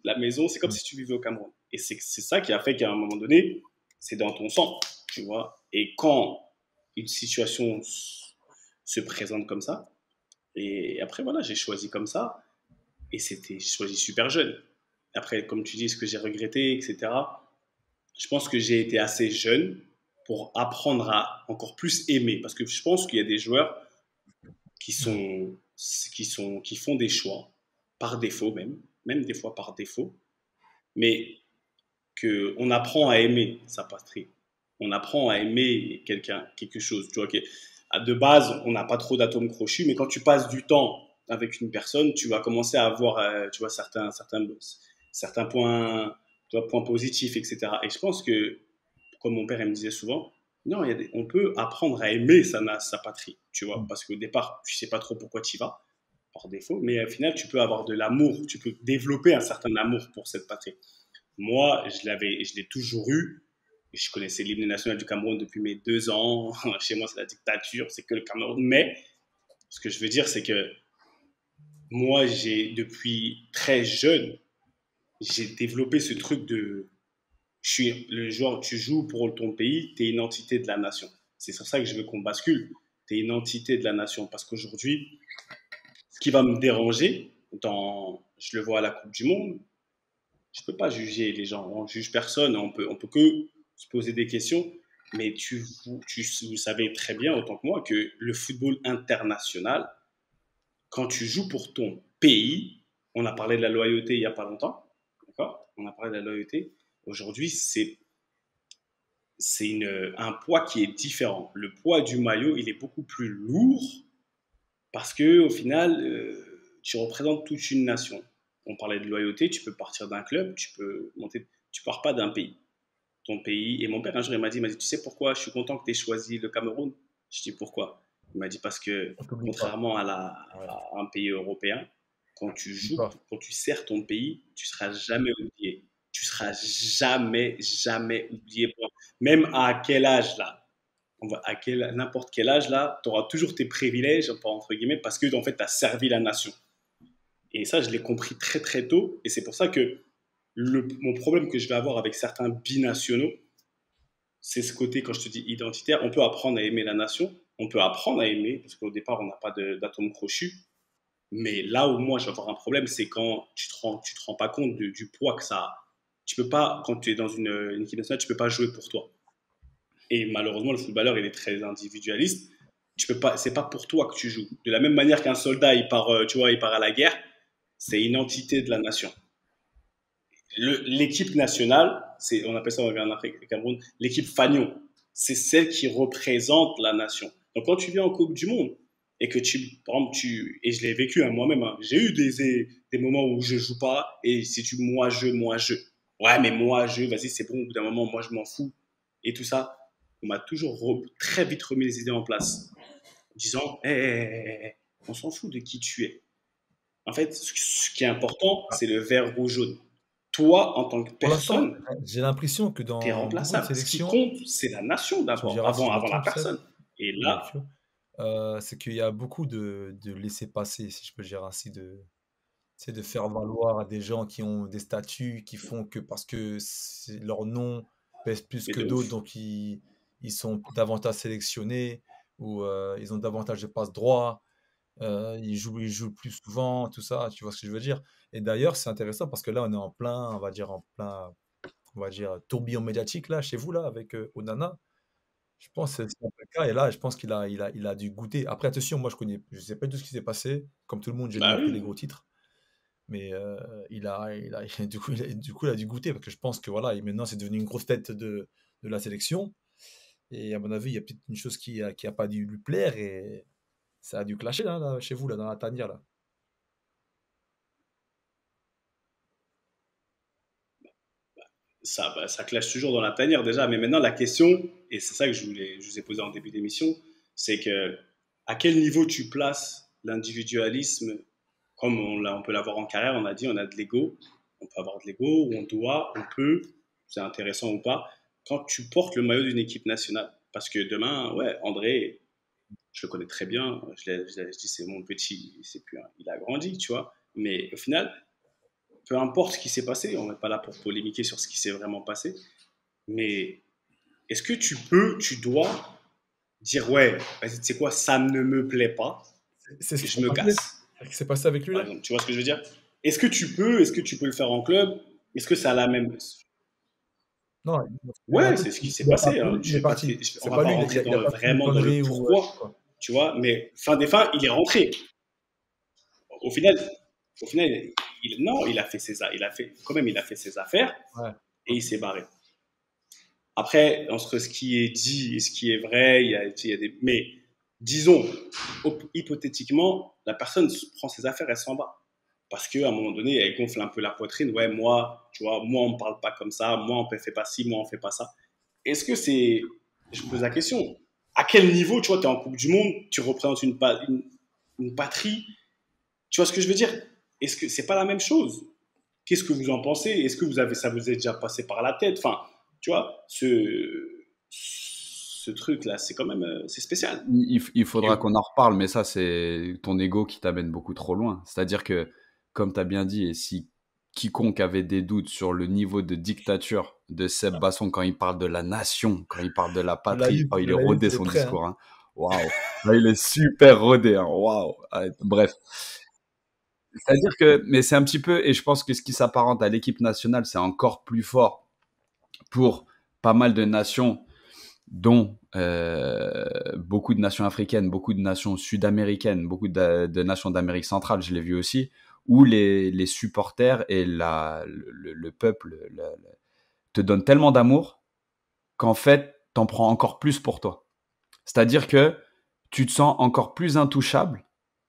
Speaker 5: la maison, c'est comme si tu vivais au Cameroun. Et c'est ça qui a fait qu'à un moment donné, c'est dans ton sang, tu vois. Et quand une situation se présente comme ça, et après voilà, j'ai choisi comme ça, et j'ai choisi super jeune. Après, comme tu dis, ce que j'ai regretté, etc. je pense que j'ai été assez jeune pour apprendre à encore plus aimer. Parce que je pense qu'il y a des joueurs qui font des choix par défaut même des fois par défaut, mais qu'on apprend à aimer sa patrie. On apprend à aimer quelque chose. Tu vois, de base, on n'a pas trop d'atomes crochus, mais quand tu passes du temps avec une personne, tu vas commencer à avoir tu vois, certains points, tu vois, points positifs, etc. Et je pense que, comme mon père il me disait souvent, non, on peut apprendre à aimer sa patrie, tu vois, parce qu'au départ, tu sais pas trop pourquoi tu y vas, par défaut, mais au final, tu peux avoir de l'amour, tu peux développer un certain amour pour cette patrie. Moi, je l'ai toujours eu. Je connaissais l'hymne national du Cameroun depuis mes 2 ans. Chez moi, c'est la dictature, c'est que le Cameroun. Mais ce que je veux dire, c'est que moi, depuis très jeune, j'ai développé ce truc de je suis le joueur, tu joues pour ton pays, tu es une entité de la nation. C'est sur ça que je veux qu'on bascule. Tu es une entité de la nation. Parce qu'aujourd'hui, ce qui va me déranger, je le vois à la Coupe du Monde, je ne peux pas juger les gens. On ne juge personne. On peut que se poser des questions. Mais vous savez très bien, autant que moi, que le football international, quand tu joues pour ton pays, on a parlé de la loyauté il n'y a pas longtemps. D'accord ? On a parlé de la loyauté. Aujourd'hui, c'est un poids qui est différent. Le poids du maillot, il est beaucoup plus lourd parce que au final, tu représentes toute une nation. On parlait de loyauté, tu peux partir d'un club, tu pars pas d'un pays. Ton pays. Et mon père un jour il m'a dit, tu sais pourquoi je suis content que tu aies choisi le Cameroun. Je dis pourquoi. Il m'a dit parce que contrairement à un pays européen, quand tu joues, quand tu sers ton pays, tu seras jamais oublié. Tu seras jamais, jamais oublié. Même à quel âge là, n'importe quel âge là, tu auras toujours tes privilèges, entre guillemets, parce que en fait, tu as servi la nation. Et ça, je l'ai compris très très tôt. Et c'est pour ça que mon problème que je vais avoir avec certains binationaux, c'est ce côté, quand je te dis identitaire, on peut apprendre à aimer la nation, on peut apprendre à aimer, parce qu'au départ, on n'a pas d'atome crochu. Mais là où moi, je vais avoir un problème, c'est quand tu te rends pas compte du poids que ça a. Tu peux pas, quand tu es dans une équipe nationale, tu peux pas jouer pour toi. Et malheureusement, le footballeur, il est très individualiste. C'est pas pour toi que tu joues. De la même manière qu'un soldat, il part à la guerre, c'est une entité de la nation. L'équipe nationale, on appelle ça en Afrique, au Cameroun, l'équipe fanion. C'est celle qui représente la nation. Donc quand tu viens en Coupe du Monde et que par exemple, et je l'ai vécu moi-même, hein, j'ai eu des moments où je joue pas et si moi je. Ouais, mais moi je, vas-y, c'est bon, au bout d'un moment, moi je m'en fous. Et tout ça, on m'a toujours très vite remis les idées en place. En disant, on s'en fout de qui tu es. En fait, ce qui est important, c'est le vert, rouge, jaune. Toi, en tant que personne,
Speaker 1: j'ai l'impression que dans
Speaker 5: t'es remplaçable. Ce qui compte, c'est la nation d'abord, avant la personne. Et là,
Speaker 1: c'est qu'il y a beaucoup de laisser-passer, si je peux dire ainsi, de faire valoir à des gens qui ont des statuts, qui font que parce que leur nom pèse plus que d'autres, donc ils sont davantage sélectionnés ou ils ont davantage de passe-droit. Ils jouent plus souvent, tout ça, tu vois ce que je veux dire. Et d'ailleurs, c'est intéressant parce que là, on est en plein tourbillon médiatique là, chez vous là, avec Onana. Je pense que c'est un peu le cas. Et là, je pense qu'il a dû goûter. Après, attention, moi, je sais pas tout ce qui s'est passé. Comme tout le monde, j'ai pris les gros titres. Mais du coup, il a dû goûter parce que je pense que voilà, maintenant, c'est devenu une grosse tête de la sélection. Et à mon avis, il y a peut-être une chose qui a pas dû lui plaire et ça a dû clasher là, chez vous, là, dans la tanière, là.
Speaker 5: Ça clash toujours dans la tanière déjà. Mais maintenant, la question, et c'est ça que je vous ai posé en début d'émission, c'est que à quel niveau tu places l'individualisme, comme on peut l'avoir en carrière, on a dit, on a de l'ego, on peut avoir de l'ego, ou on peut, c'est intéressant ou pas, quand tu portes le maillot d'une équipe nationale. Parce que demain, ouais, André, je le connais très bien, je dis c'est mon petit, il a grandi, tu vois. Mais au final, peu importe ce qui s'est passé, on n'est pas là pour polémiquer sur ce qui s'est vraiment passé, mais est-ce que tu dois dire ouais, vas-y, tu sais quoi, ça ne me plaît pas, je me casse.
Speaker 1: Qu'est-ce qui s'est passé avec lui là ?
Speaker 5: Tu vois ce que je veux dire ? Est-ce que tu peux le faire en club ? Est-ce que ça a la même
Speaker 1: Non, il a
Speaker 5: Ouais,
Speaker 1: pas
Speaker 5: c'est ce qui s'est
Speaker 1: il a pas
Speaker 5: passé. Hein.
Speaker 1: voulu, il est parti.
Speaker 5: On
Speaker 1: C'est
Speaker 5: va
Speaker 1: pas
Speaker 5: pas
Speaker 1: lui,
Speaker 5: rentrer
Speaker 1: il a pas fait une
Speaker 5: vraiment dans le
Speaker 1: connerie ou
Speaker 5: pourquoi,
Speaker 1: quoi.
Speaker 5: tu vois. Mais fin des fins, il est rentré. Au final, non, il a fait quand même, il a fait ses affaires
Speaker 1: Ouais.
Speaker 5: et il s'est barré. Après, entre ce qui est dit et ce qui est vrai, il y a des. Mais disons, hypothétiquement, la personne prend ses affaires, elle s'en va. Parce qu'à un moment donné, elle gonfle un peu la poitrine. Ouais, moi, tu vois, moi, on me parle pas comme ça. Moi, on ne fait pas ci, moi, on fait pas ça. Est-ce que c'est. Je me pose la question. À quel niveau, tu vois, tu es en Coupe du Monde, tu représentes une patrie. Tu vois ce que je veux dire? Est-ce que c'est pas la même chose? Qu'est-ce que vous en pensez? Est-ce que ça vous est déjà passé par la tête? Enfin, tu vois, ce truc-là, c'est quand même, c'est spécial.
Speaker 3: Il faudra qu'on en reparle, mais ça, c'est ton ego qui t'amène beaucoup trop loin. C'est-à-dire que, comme tu as bien dit, et si quiconque avait des doutes sur le niveau de dictature de Seb Basson quand il parle de la nation, quand il parle de la patrie, oh, il est rodé son
Speaker 1: prêt,
Speaker 3: discours. Hein. Waouh, là, il est super rodé. Hein. Waouh. Bref. C'est-à-dire que, mais c'est un petit peu, et je pense que ce qui s'apparente à l'équipe nationale, c'est encore plus fort pour pas mal de nations, dont beaucoup de nations africaines, beaucoup de nations sud-américaines, beaucoup de nations d'Amérique centrale, je l'ai vu aussi, où les supporters et le peuple te donnent tellement d'amour qu'en fait, t'en prends encore plus pour toi. C'est-à-dire que tu te sens encore plus intouchable,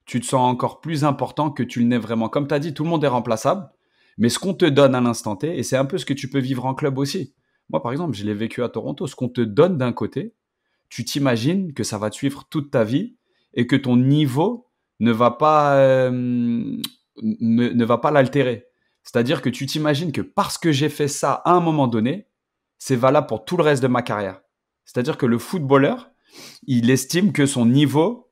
Speaker 3: tu te sens encore plus important que tu le n'es vraiment. Comme tu as dit, tout le monde est remplaçable, mais ce qu'on te donne à l'instant T, et c'est un peu ce que tu peux vivre en club aussi. Moi, par exemple, je l'ai vécu à Toronto. Ce qu'on te donne d'un côté, tu t'imagines que ça va te suivre toute ta vie et que ton niveau ne va pas, ne va pas l'altérer. C'est-à-dire que tu t'imagines que parce que j'ai fait ça à un moment donné, c'est valable pour tout le reste de ma carrière. C'est-à-dire que le footballeur, il estime que son niveau,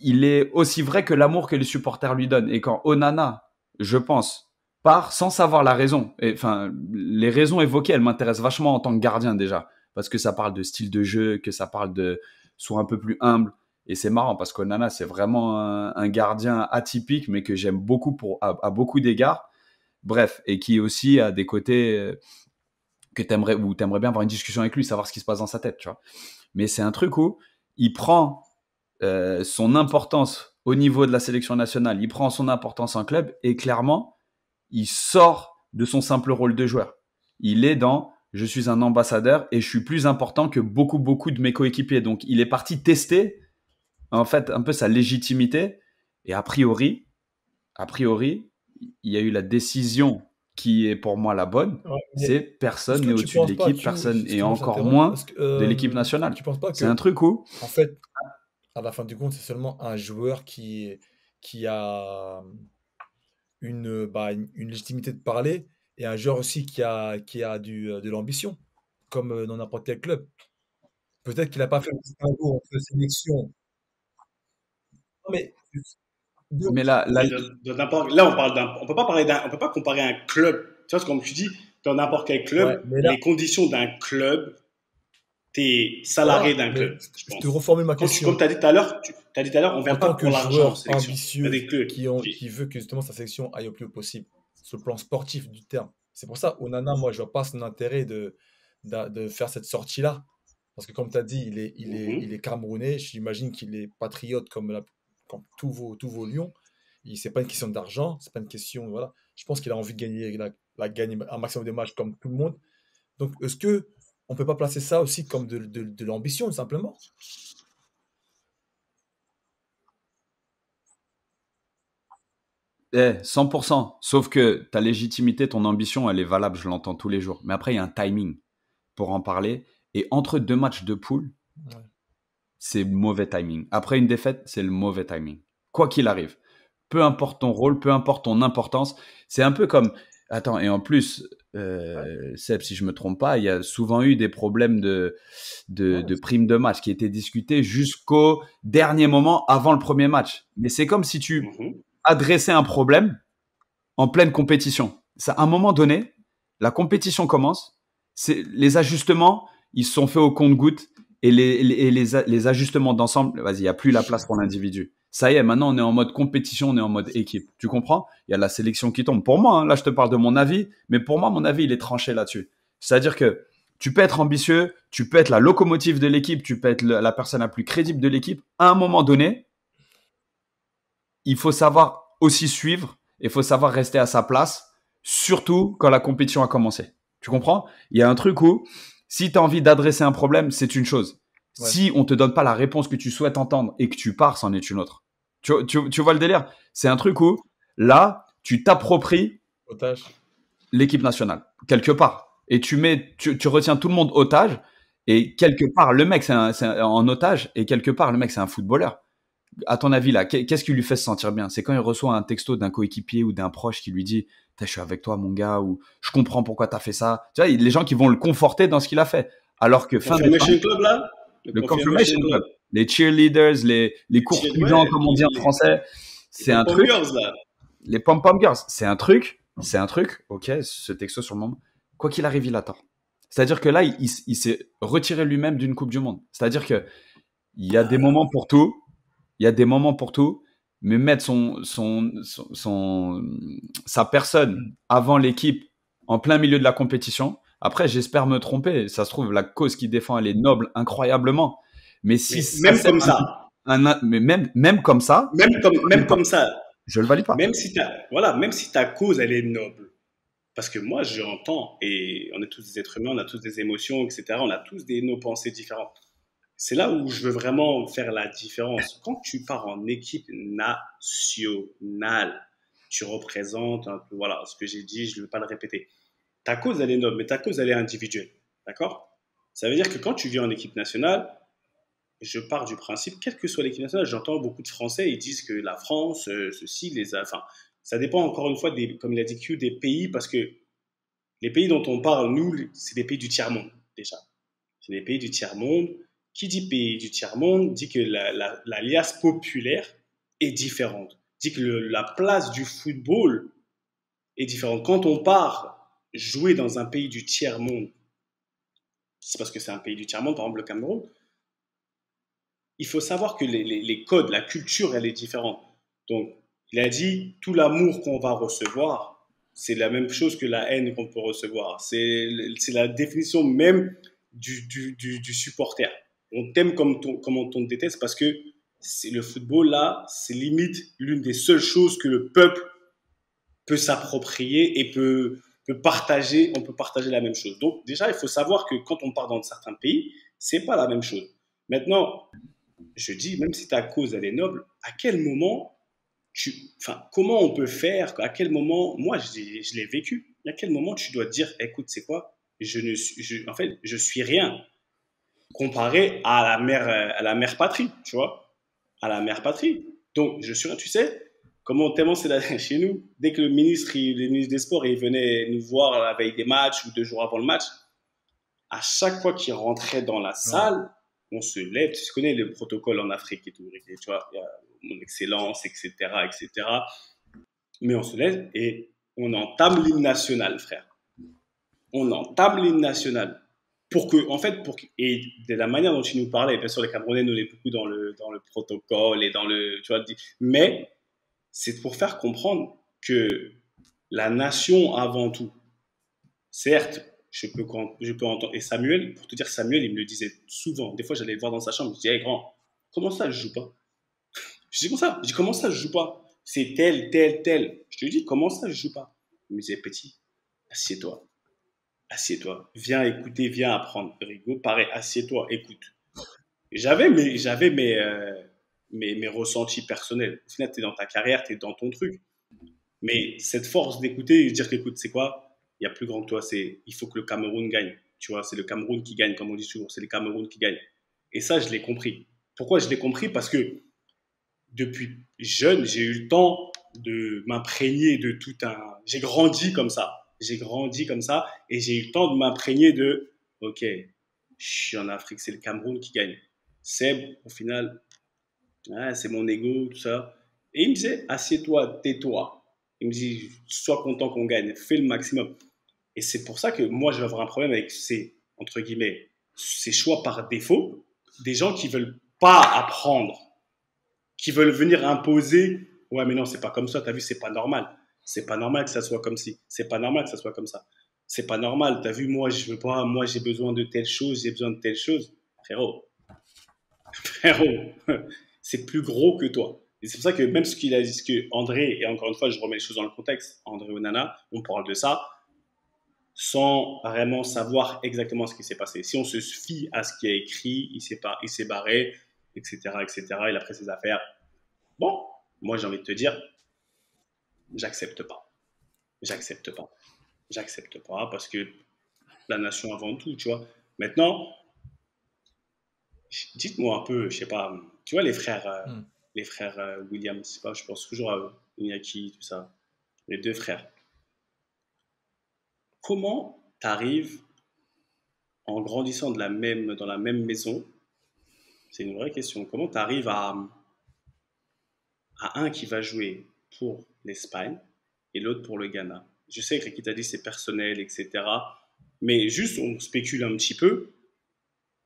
Speaker 3: il est aussi vrai que l'amour que les supporters lui donnent. Et quand Onana, je pense, part sans savoir la raison, et, enfin, les raisons évoquées, elles m'intéressent vachement en tant que gardien déjà, parce que ça parle de style de jeu, que ça parle de soit un peu plus humble. Et c'est marrant parce qu'Onana, c'est vraiment un gardien atypique, mais que j'aime beaucoup à beaucoup d'égards. Bref, et qui aussi a des côtés que t'aimerais bien avoir une discussion avec lui, savoir ce qui se passe dans sa tête, tu vois. Mais c'est un truc où il prend son importance au niveau de la sélection nationale, il prend son importance en club et clairement, il sort de son simple rôle de joueur. Il est dans je suis un ambassadeur et je suis plus important que beaucoup de mes coéquipiers. Donc, il est parti tester en fait un peu sa légitimité et a priori, il y a eu la décision qui est pour moi la bonne, c'est personne n'est au-dessus de l'équipe, personne et encore moins de l'équipe nationale.
Speaker 1: Tu penses pas
Speaker 3: c'est un truc où
Speaker 1: en fait, à la fin du compte, c'est seulement un joueur qui a une légitimité de parler et un joueur aussi qui a de l'ambition, comme dans n'importe quel club. Peut-être qu'il n'a pas fait le distinguo entre sélection. Non,
Speaker 3: mais là,
Speaker 5: on peut pas on peut pas comparer un club. Tu vois, comme tu dis, dans n'importe quel club,
Speaker 1: ouais, là,
Speaker 5: les conditions d'un club, t'es salarié d'un club.
Speaker 1: Je te reformule ma question.
Speaker 5: Comme tu as dit tout à l'heure, on vient pas pour l'argent en sélection.
Speaker 1: Ambitieux qui veut que justement sa sélection aille au plus haut possible, sur le plan sportif du terme. C'est pour ça, Onana, moi, je vois pas son intérêt de faire cette sortie-là. Parce que comme tu as dit, il est camerounais, j'imagine qu'il est patriote comme tous vos lions. C'est pas une question d'argent, c'est pas une question, voilà. Je pense qu'il a envie de gagner un maximum de matchs comme tout le monde. Donc, est-ce que on peut pas placer ça aussi comme de l'ambition, tout simplement?
Speaker 3: Eh, 100%. Sauf que ta légitimité, ton ambition, elle est valable, je l'entends tous les jours. Mais après, il y a un timing pour en parler. Et entre deux matchs de poule, c'est mauvais timing. Après une défaite, c'est le mauvais timing. Quoi qu'il arrive. Peu importe ton rôle, peu importe ton importance. C'est un peu comme... Attends, et en plus, Seb, si je me trompe pas, il y a souvent eu des problèmes de primes de match qui étaient discutés jusqu'au dernier moment avant le premier match. Mais c'est comme si tu adressais un problème en pleine compétition. Ça, à un moment donné, la compétition commence, les ajustements, ils se sont faits au compte-gouttes et les ajustements d'ensemble, vas-y, il n'y a plus la place pour l'individu. Ça y est, maintenant, on est en mode compétition, on est en mode équipe. Tu comprends? Il y a la sélection qui tombe. Pour moi, hein, là, je te parle de mon avis, mais pour moi, mon avis, il est tranché là-dessus. C'est-à-dire que tu peux être ambitieux, tu peux être la locomotive de l'équipe, tu peux être la personne la plus crédible de l'équipe. À un moment donné, il faut savoir aussi suivre, il faut savoir rester à sa place, surtout quand la compétition a commencé. Tu comprends? Il y a un truc où, si tu as envie d'adresser un problème, c'est une chose.
Speaker 1: Ouais.
Speaker 3: Si on te donne pas la réponse que tu souhaites entendre et que tu pars, c'en est une autre. Tu vois le délire? C'est un truc où, là, tu t'appropries
Speaker 1: Otage.
Speaker 3: l'équipe nationale, quelque part. Et tu retiens tout le monde otage. Et quelque part, le mec, en otage. Et quelque part, le mec, c'est un footballeur. À ton avis, là, qu'est-ce qui lui fait se sentir bien? C'est quand il reçoit un texto d'un coéquipier ou d'un proche qui lui dit « Je suis avec toi, mon gars » ou « Je comprends pourquoi tu as fait ça ». Tu vois, les gens qui vont le conforter dans ce qu'il a fait. Alors que fin de
Speaker 5: Confirmation Club, là?
Speaker 3: le Confirmation Club, les cheerleaders, les courtisans, comme on dit en français, c'est un truc.
Speaker 5: Girls, là.
Speaker 3: Les pom-pom girls, c'est un truc. Ok, ce texto sur le moment. Quoi qu'il arrive, il a tort. C'est-à-dire que là, il s'est retiré lui-même d'une Coupe du Monde. C'est-à-dire que il y a des moments pour tout. Il y a des moments pour tout, mais mettre sa personne avant l'équipe en plein milieu de la compétition. Après, j'espère me tromper. Ça se trouve, la cause qu'il défend, elle est noble incroyablement. Mais si
Speaker 5: même comme ça.
Speaker 3: Mais même comme ça.
Speaker 5: Même comme ça.
Speaker 3: Je le valide pas.
Speaker 5: Même si ta cause, elle est noble. Parce que moi, j'entends, et on est tous des êtres humains, on a tous des émotions, etc. On a tous nos pensées différentes. C'est là où je veux vraiment faire la différence. Quand tu pars en équipe nationale, tu représentes un peu, voilà, ce que j'ai dit, je ne vais pas le répéter. Ta cause, elle est noble, mais ta cause, elle est individuelle. D'accord? Ça veut dire que quand tu viens en équipe nationale, je pars du principe, quelle que soit l'équipe nationale, j'entends beaucoup de Français, ils disent que la France, ceci, enfin, ça dépend encore une fois, comme il a dit Q, des pays, parce que les pays dont on parle, nous, c'est des pays du tiers-monde, déjà. C'est des pays du tiers-monde. Qui dit pays du tiers-monde dit que la liasse populaire est différente, dit que la place du football est différente. Quand on part jouer dans un pays du tiers-monde, c'est parce que c'est un pays du tiers-monde, par exemple le Cameroun, il faut savoir que les codes, la culture, elle est différente. Donc, il a dit, tout l'amour qu'on va recevoir, c'est la même chose que la haine qu'on peut recevoir. C'est la définition même du supporter. On t'aime comme on te déteste parce que le football, là, c'est limite l'une des seules choses que le peuple peut s'approprier et peut partager. On peut partager la même chose. Donc, déjà, il faut savoir que quand on part dans certains pays, c'est pas la même chose. Maintenant, je dis, même si ta cause, elle est noble, à quel moment comment on peut faire, à quel moment, moi, je l'ai vécu, à quel moment tu dois te dire, écoute, c'est quoi? En fait, je suis rien. Comparé à la mère patrie, tu vois, à la mère patrie. Donc, je suis là, tu sais, tellement c'est là chez nous, dès que le ministre des Sports, il venait nous voir la veille des matchs ou 2 jours avant le match, à chaque fois qu'il rentrait dans la salle, on se lève, tu connais le protocole en Afrique et tout, tu vois, il y a mon excellence, etc., etc. Mais on se lève et on entame l'hymne national, frère. On entame l'hymne national. Et de la manière dont tu nous parlais, bien sûr, les Camerounais, nous, on est beaucoup dans le protocole et tu vois, mais c'est pour faire comprendre que la nation avant tout. Certes, je peux entendre, et Samuel, pour te dire, Samuel, il me le disait souvent. Des fois, j'allais le voir dans sa chambre, je disais, hey, grand, comment ça, je joue pas? Je dis comme ça, comment ça, je joue pas? C'est tel. Je lui dis, comment ça, je joue pas? Il me disait, petit, assieds-toi. Assieds-toi, viens écouter, viens apprendre. Rigo, pareil, assieds-toi, écoute. J'avais mes ressentis personnels. Au final, tu es dans ta carrière, tu es dans ton truc. Mais cette force d'écouter et de dire qu'écoute, c'est quoi? Il y a plus grand que toi, il faut que le Cameroun gagne. Tu vois, c'est le Cameroun qui gagne, comme on dit toujours, c'est le Cameroun qui gagne. Et ça, je l'ai compris. Pourquoi je l'ai compris? Parce que depuis jeune, j'ai eu le temps de m'imprégner de tout un... J'ai grandi comme ça et j'ai eu le temps de m'imprégner de ok, je suis en Afrique, c'est le Cameroun qui gagne. Seb, au final, c'est mon ego, tout ça. Et il me disait, assieds-toi, tais-toi. Il me dit, sois content qu'on gagne, fais le maximum. Et c'est pour ça que moi, je vais avoir un problème avec entre guillemets, ces choix par défaut, des gens qui veulent pas apprendre, qui veulent venir imposer. Ouais, mais non, c'est pas comme ça, t'as vu, c'est pas normal. C'est pas normal que ça soit comme ci. C'est pas normal que ça soit comme ça. c'est pas normal. T'as vu, moi, je veux pas, moi, j'ai besoin de telle chose, j'ai besoin de telle chose. Frérot, frérot, c'est plus gros que toi. Et c'est pour ça que même ce qu'il a dit, ce que André, et encore une fois, je remets les choses dans le contexte, André Onana, on parle de ça sans vraiment savoir exactement ce qui s'est passé. Si on se fie à ce qui est écrit, il s'est barré, etc., etc., il a pris ses affaires. Bon, moi, j'ai envie de te dire, j'accepte pas. J'accepte pas. J'accepte pas parce que la nation avant tout, tu vois. Maintenant, dites-moi un peu, je sais pas, tu vois les frères Williams, je sais pas, je pense toujours à eux, Iñaki, tout ça, les deux frères. Comment t'arrives en grandissant dans la même maison? C'est une vraie question. Comment t'arrives à un qui va jouer pour l'Espagne et l'autre pour le Ghana? Je sais que qui t'a dit c'est personnel, etc. Mais juste, on spécule un petit peu.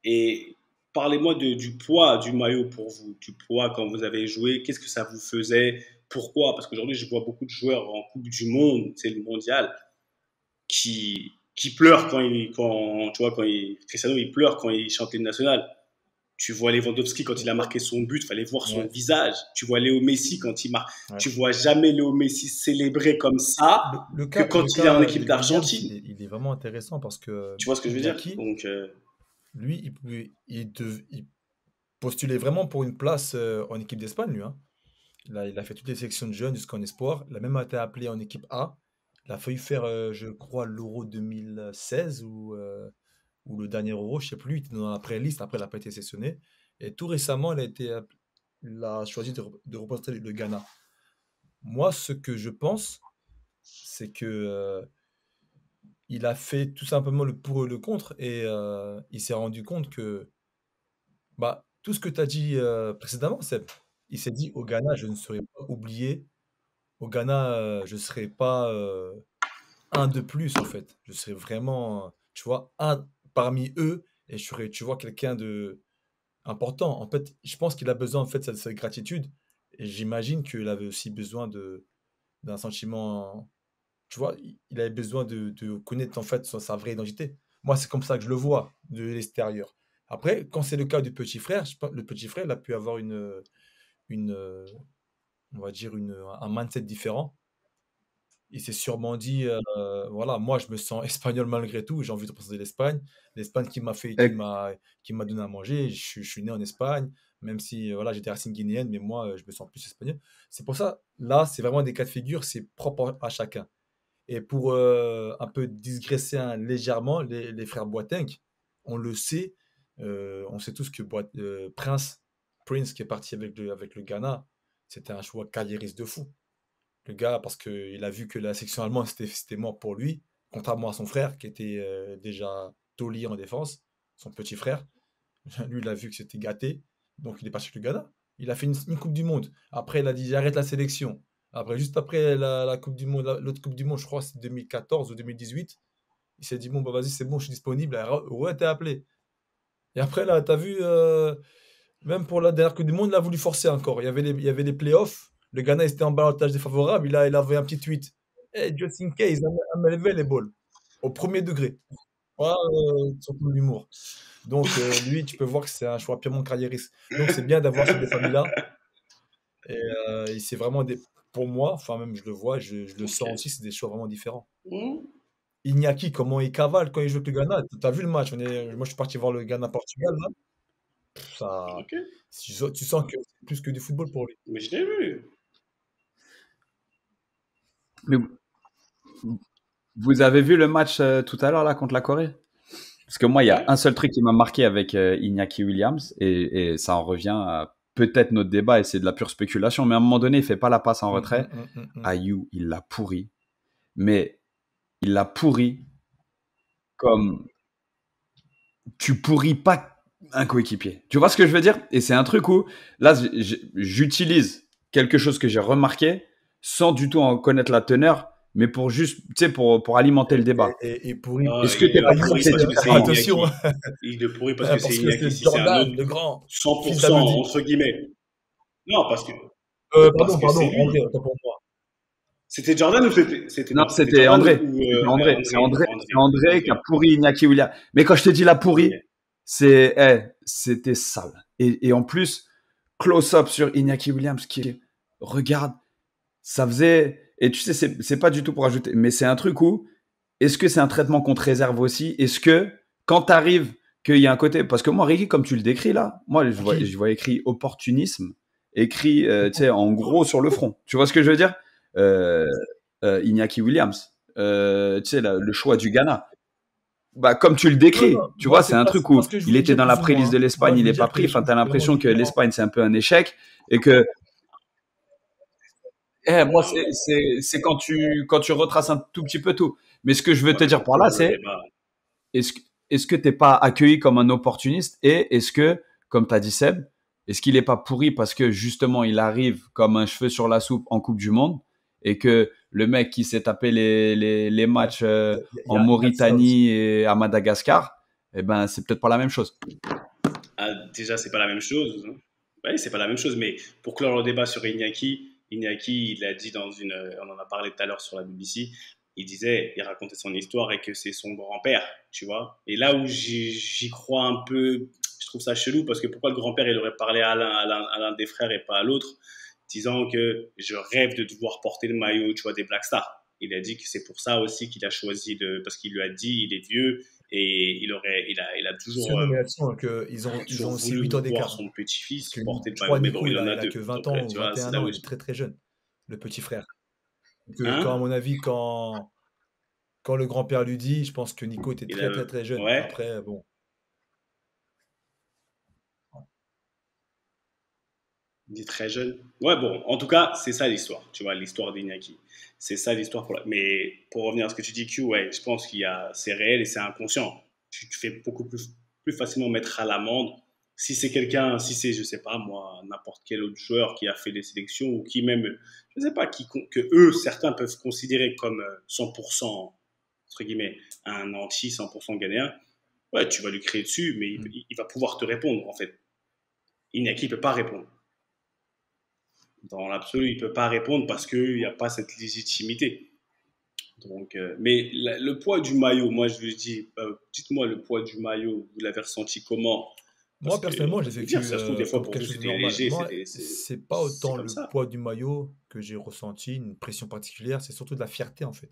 Speaker 5: Et parlez-moi du poids du maillot pour vous, du poids quand vous avez joué, qu'est-ce que ça vous faisait, pourquoi? Parce qu'aujourd'hui, je vois beaucoup de joueurs en Coupe du Monde, c'est le mondial, qui pleurent Cristiano, il pleure quand il chante l'hymne national. Tu vois Lewandowski quand il a marqué son but, il fallait voir son visage. Tu vois Léo Messi quand il marque. Ouais. Tu vois jamais Léo Messi célébrer comme ça quand il est en équipe d'Argentine.
Speaker 1: Il est vraiment intéressant parce que.
Speaker 5: Tu vois ce que je veux dire? Donc,
Speaker 1: lui, il postulait vraiment pour une place en équipe d'Espagne, lui. Hein. Il a fait toutes les sélections de jeunes jusqu'en espoir. Il a même été appelé en équipe A. Il a failli faire, je crois, l'Euro 2016 ou le dernier Euro, je ne sais plus. Il était dans la pré-liste, après il n'a pas été sélectionné. Et tout récemment, il a choisi de représenter le Ghana. Moi, ce que je pense, c'est que il a fait tout simplement le pour et le contre, et il s'est rendu compte que tout ce que tu as dit précédemment, il s'est dit, au Ghana, je ne serai pas oublié. Au Ghana, je ne serai pas un de plus, en fait. Je serai vraiment, tu vois, un parmi eux, et je serai, tu vois, quelqu'un de important. En fait, je pense qu'il a besoin, en fait, de cette gratitude, et j'imagine qu'il avait aussi besoin d'un sentiment, tu vois, il avait besoin de connaître, en fait, sa vraie identité. Moi, c'est comme ça que je le vois, de l'extérieur. Après, quand c'est le cas du petit frère, le petit frère, il a pu avoir on va dire, un mindset différent. Il s'est sûrement dit, voilà, moi, je me sens espagnol malgré tout, j'ai envie de représenter l'Espagne. L'Espagne qui m'a donné à manger, je suis né en Espagne, même si, voilà, j'étais racine guinéenne, mais moi, je me sens plus espagnol. C'est pour ça, là, c'est vraiment des cas de figure, c'est propre à chacun. Et pour un peu digresser légèrement, les frères Boateng, on le sait, on sait tous que Prince qui est parti avec le Ghana, c'était un choix carriériste de fou. Le gars, parce qu'il a vu que la section allemande, c'était mort pour lui, contrairement à son frère, qui était déjà taulier en défense, son petit frère. Lui, il a vu que c'était gâté, donc il est parti avec le Ghana. Il a fait une Coupe du Monde. Après, il a dit, j'arrête la sélection. Après, juste après la Coupe du Monde, l'autre Coupe du Monde, je crois, c'est 2014 ou 2018, il s'est dit, bon, vas-y, c'est bon, je suis disponible. Ouais, t'es appelé. Et après, là, t'as vu, même pour la dernière Coupe du Monde, il a voulu forcer encore. Il y avait les playoffs. Le Ghana était en balotage défavorable. Il avait un petit tweet. Hey, just in case, I'm available. Au premier degré. Voilà, surtout l'humour. Donc, lui, tu peux voir que c'est un choix purement carriériste. Donc, c'est bien d'avoir ces deux familles-là. Et c'est vraiment pour moi, enfin, même je le vois, je le sens aussi, c'est des choix vraiment différents. Iñaki, comment il cavale quand il joue avec le Ghana? Tu as vu le match? Moi, je suis parti voir le Ghana-Portugal. Là. Tu sens que c'est plus que du football pour lui.
Speaker 5: Mais je l'ai vu.
Speaker 3: Mais vous avez vu le match tout à l'heure là contre la Corée? Parce que moi, il y a un seul truc qui m'a marqué avec Iñaki Williams, et ça en revient à peut-être notre débat, et c'est de la pure spéculation, mais à un moment donné, il fait pas la passe en retrait. Ayou, il l'a pourri. Mais il l'a pourri comme tu pourris pas un coéquipier. Tu vois ce que je veux dire? Et c'est un truc où, là, j'utilise quelque chose que j'ai remarqué sans du tout en connaître la teneur, mais pour juste, tu sais, pour alimenter le débat.
Speaker 1: Et pourri.
Speaker 3: Est-ce que tu es pas
Speaker 1: attention.
Speaker 5: Il est pourri parce que c'est Iñaki,
Speaker 1: c'est Jordan, le grand.
Speaker 5: 100% entre guillemets. Non, parce que.
Speaker 1: Pardon, André, attends pour moi.
Speaker 5: C'était Jordan ou c'était
Speaker 3: Non,
Speaker 5: non, c'était
Speaker 3: c'était
Speaker 5: Jordan
Speaker 3: André.
Speaker 5: ou
Speaker 3: C'était André. C'est André,
Speaker 5: André,
Speaker 3: c'est André qui a
Speaker 5: André.
Speaker 3: pourri Iñaki Williams. Mais quand je te dis la
Speaker 5: Ok.
Speaker 3: pourri, c'était sale. Et en plus, close-up sur Iñaki Williams qui regarde, ça faisait. Et tu sais, c'est pas du tout pour ajouter, mais c'est un truc où est-ce que c'est un traitement qu'on te réserve aussi? Est-ce que quand t'arrives qu'il y a un côté, parce que moi, Ricky, comme tu le décris là, moi, je vois écrit opportunisme, écrit, tu sais, en gros sur le front. Tu vois ce que je veux dire? Euh, Iñaki Williams, tu sais, le choix du Ghana. Bah, comme tu le
Speaker 1: Non,
Speaker 3: décris,
Speaker 1: non,
Speaker 3: tu
Speaker 1: moi,
Speaker 3: vois, c'est un truc
Speaker 1: c'est pas
Speaker 3: où
Speaker 1: ce que je
Speaker 3: il
Speaker 1: voulais
Speaker 3: était
Speaker 1: dire
Speaker 3: dans la
Speaker 1: plus ou moins,
Speaker 3: playlist de
Speaker 1: hein. Moi,
Speaker 3: l'Espagne,
Speaker 1: je
Speaker 3: il
Speaker 1: voulais
Speaker 3: est pas
Speaker 1: dire que
Speaker 3: pris.
Speaker 1: les
Speaker 3: Enfin,
Speaker 1: choses
Speaker 3: t'as
Speaker 1: sont vraiment
Speaker 3: l'impression que
Speaker 1: différentes.
Speaker 3: l'Espagne, c'est un peu un échec et que moi,
Speaker 5: Non, mais
Speaker 3: c'est quand tu retraces un tout petit peu tout. Mais ce que je veux
Speaker 5: ouais,
Speaker 3: te
Speaker 5: mais
Speaker 3: dire
Speaker 5: pour
Speaker 3: par là,
Speaker 5: clore le
Speaker 3: c'est
Speaker 5: débat.
Speaker 3: est-ce que est-ce que t'es pas accueilli comme un opportuniste et est-ce que, comme t'as dit Seb, est-ce qu'il est pas pourri parce que justement il arrive comme un cheveu sur la soupe en Coupe du Monde et que le mec qui s'est tapé les
Speaker 1: Ouais,
Speaker 3: matchs en
Speaker 1: il y a de ça aussi.
Speaker 3: Mauritanie et à Madagascar, eh ben c'est peut-être pas la même chose.
Speaker 5: Ah, déjà, c'est pas la même chose, hein. Ouais, c'est pas la même chose, mais pour clore le débat sur Iñaki, il a dit on en a parlé tout à l'heure sur la BBC, il racontait son histoire et que c'est son grand-père, tu vois. Et là où j'y crois un peu, je trouve ça chelou parce que pourquoi le grand-père il aurait parlé à l'un des frères et pas à l'autre, disant que je rêve de devoir porter le maillot, tu vois, des Black Stars. Il a dit que c'est pour ça aussi qu'il a choisi parce qu'il lui a dit, il est vieux et il a
Speaker 1: C'est une
Speaker 5: toujours
Speaker 1: nomination ils ont aussi
Speaker 5: voulu
Speaker 1: 8 ans
Speaker 5: voir
Speaker 1: d'écart, hein.
Speaker 5: son
Speaker 1: Parce
Speaker 5: petit-fils
Speaker 1: que
Speaker 5: porter le
Speaker 1: je
Speaker 5: maillot.
Speaker 1: crois
Speaker 5: Mais bon,
Speaker 1: Nico,
Speaker 5: il en a
Speaker 1: il a
Speaker 5: deux.
Speaker 1: que 20
Speaker 5: Donc,
Speaker 1: ans ou
Speaker 5: tu vois, c'est
Speaker 1: 21
Speaker 5: là
Speaker 1: ans,
Speaker 5: où.
Speaker 1: il est très très jeune, le petit frère. Donc, à
Speaker 5: Hein?
Speaker 1: mon avis, quand le grand-père lui dit, je pense que Nico était
Speaker 5: Il
Speaker 1: très
Speaker 5: a.
Speaker 1: très très jeune.
Speaker 5: Ouais,
Speaker 1: Après, bon.
Speaker 5: il est très jeune. Ouais, bon, en tout cas, c'est ça l'histoire. Tu vois, l'histoire d'Iñaki. C'est ça l'histoire Mais pour revenir à ce que tu dis, Q, ouais, je pense c'est réel et c'est inconscient. Tu te fais beaucoup plus facilement mettre à l'amende si c'est, je sais pas moi, n'importe quel autre joueur qui a fait des sélections ou qui même, je sais pas, que eux, certains peuvent considérer comme 100%, entre guillemets, un anti 100% ghanéen. Ouais, tu vas lui créer dessus, mais
Speaker 1: Mm.
Speaker 5: il va pouvoir te répondre, en fait. Inaki peut pas répondre. Dans l'absolu, il peut pas répondre parce qu'il n'y a pas cette légitimité. Donc, mais le poids du maillot, moi je lui dis, dites-moi le poids du maillot, vous l'avez ressenti comment? Parce
Speaker 1: Moi,
Speaker 5: que,
Speaker 1: personnellement,
Speaker 5: on
Speaker 1: j'ai
Speaker 5: va se le dire,
Speaker 1: vécu
Speaker 5: ça se trouve, des fois
Speaker 1: comme
Speaker 5: pour
Speaker 1: quelque
Speaker 5: vous
Speaker 1: chose de
Speaker 5: c'était
Speaker 1: normal.
Speaker 5: léger,
Speaker 1: Moi, c'est pas
Speaker 5: c'est
Speaker 1: autant
Speaker 5: comme
Speaker 1: le
Speaker 5: ça.
Speaker 1: poids du maillot que j'ai ressenti, une pression particulière, c'est surtout de la fierté en fait.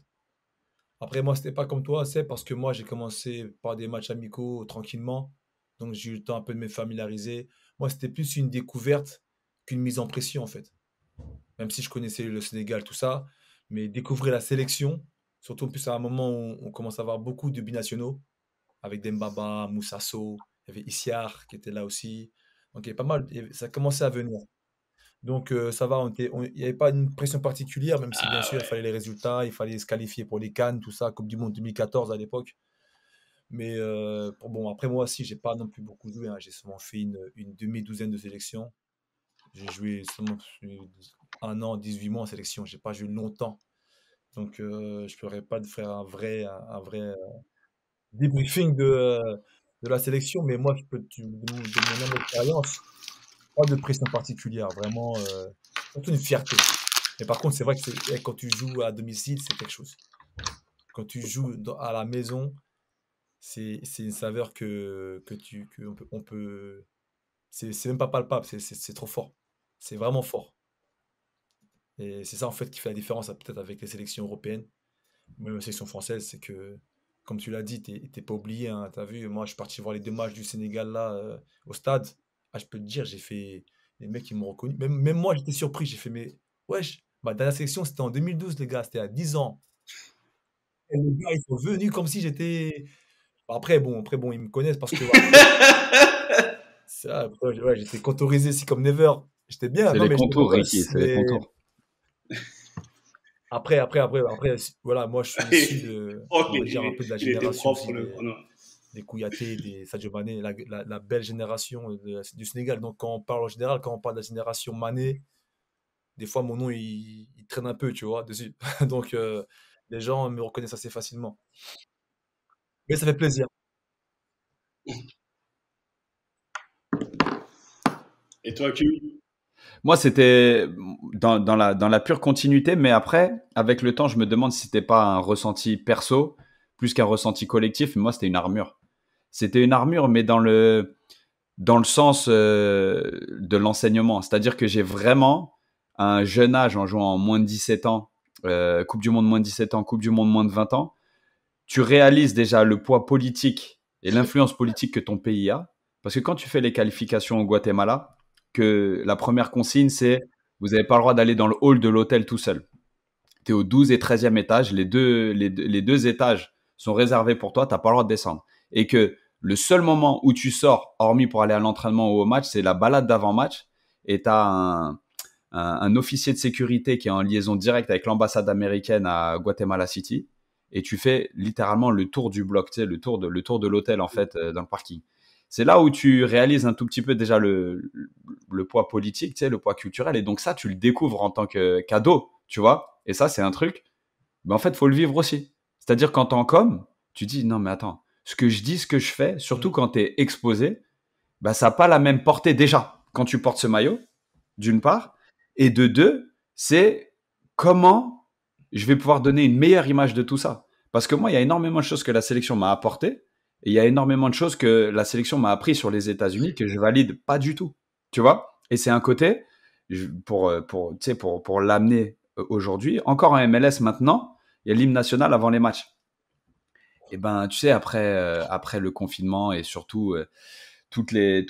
Speaker 1: Après, moi, c'était pas comme toi, c'est parce que moi, j'ai commencé par des matchs amicaux tranquillement, donc j'ai eu le temps un peu de me familiariser. Moi, c'était plus une découverte qu'une mise en pression en fait. Même si je connaissais le Sénégal, tout ça, mais découvrir la sélection, surtout en plus à un moment où on commence à avoir beaucoup de binationaux, avec Dembaba, Moussa Sow, il y avait Issiar qui était là aussi. Donc il y avait pas mal, ça commençait à venir. Donc ça va, il n'y avait pas une pression particulière, même si bien
Speaker 5: Ah
Speaker 1: sûr il
Speaker 5: ouais.
Speaker 1: fallait les résultats, il fallait se qualifier pour les CAN, tout ça, Coupe du Monde 2014 à l'époque. Mais bon, après moi aussi, j'ai pas non plus beaucoup joué, hein. J'ai seulement fait une demi-douzaine de sélections. J'ai joué seulement un an, 18 mois en sélection. J'ai pas joué longtemps. Donc je ne pourrais pas te faire un vrai débriefing de la sélection, mais moi, je peux de mon humble expérience, pas de pression particulière, vraiment, surtout une fierté. Mais par contre, c'est vrai que quand tu joues à domicile, c'est quelque chose. Quand tu joues à la maison, c'est une saveur c'est même pas palpable, c'est trop fort. C'est vraiment fort. Et c'est ça, en fait, qui fait la différence, peut-être, avec les sélections européennes, même la sélection française, c'est que, comme tu l'as dit, t'es pas oublié, hein. T'as vu, moi, je suis parti voir les deux matchs du Sénégal, là, au stade. Ah, je peux te dire, les mecs, ils m'ont reconnu. Même moi, j'étais surpris. J'ai fait, mais, wesh, ma dernière sélection, c'était en 2012, les gars, c'était à 10 ans. Et les gars, ils sont venus comme si j'étais. Après, bon, ils me connaissent parce que, voilà, ouais, j'étais contorisé ici comme never. J'étais bien,
Speaker 3: C'est
Speaker 1: non,
Speaker 3: les
Speaker 1: mais j'étais beau
Speaker 3: contours, Ricky,
Speaker 1: gosse.
Speaker 3: c'est les
Speaker 1: Mais
Speaker 3: contours.
Speaker 1: après, voilà, moi, je suis issu
Speaker 5: Oh,
Speaker 1: on va dire, un peu de la
Speaker 5: il était
Speaker 1: génération
Speaker 5: propre,
Speaker 1: aussi
Speaker 5: le. Oh non.
Speaker 1: des Kouyaté, des Sadio Mané, la belle génération du Sénégal. Donc, quand on parle en général, quand on parle de la génération Mané, des fois, mon nom, il traîne un peu, tu vois, dessus. Donc, les gens me reconnaissent assez facilement. Mais ça fait plaisir.
Speaker 5: Et toi, Q?
Speaker 3: Moi, c'était dans la pure continuité, mais après, avec le temps, je me demande si c'était pas un ressenti perso, plus qu'un ressenti collectif. Mais moi, c'était une armure. C'était une armure, mais dans le sens de l'enseignement. C'est-à-dire que j'ai vraiment, à un jeune âge, en jouant en moins de 17 ans, Coupe du Monde moins de 17 ans, Coupe du Monde moins de 20 ans, tu réalises déjà le poids politique et l'influence politique que ton pays a. Parce que quand tu fais les qualifications au Guatemala, que la première consigne, c'est vous n'avez pas le droit d'aller dans le hall de l'hôtel tout seul. Tu es au 12 et 13e étage, les deux étages sont réservés pour toi, tu n'as pas le droit de descendre. Et que le seul moment où tu sors, hormis pour aller à l'entraînement ou au match, c'est la balade d'avant-match. Et tu as un officier de sécurité qui est en liaison directe avec l'ambassade américaine à Guatemala City. Et tu fais littéralement le tour du bloc, tu sais, le tour de l'hôtel, en fait, dans le parking. C'est là où tu réalises un tout petit peu déjà le poids politique, tu sais, le poids culturel. Et donc ça, tu le découvres en tant que cadeau, tu vois. Et ça, c'est un truc, en fait, il faut le vivre aussi. C'est-à-dire qu'en tant qu'homme, tu dis, non, mais attends, ce que je dis, ce que je fais, surtout quand tu es exposé, ça n'a pas la même portée déjà quand tu portes ce maillot, d'une part. Et de deux, c'est comment je vais pouvoir donner une meilleure image de tout ça. Parce que moi, il y a énormément de choses que la sélection m'a apportées. Et il y a énormément de choses que la sélection m'a appris sur les États-Unis que je valide pas du tout. Tu vois? Et c'est un côté, pour l'amener aujourd'hui, encore en MLS maintenant, il y a l'hymne national avant les matchs. Et tu sais, après le confinement et surtout tous les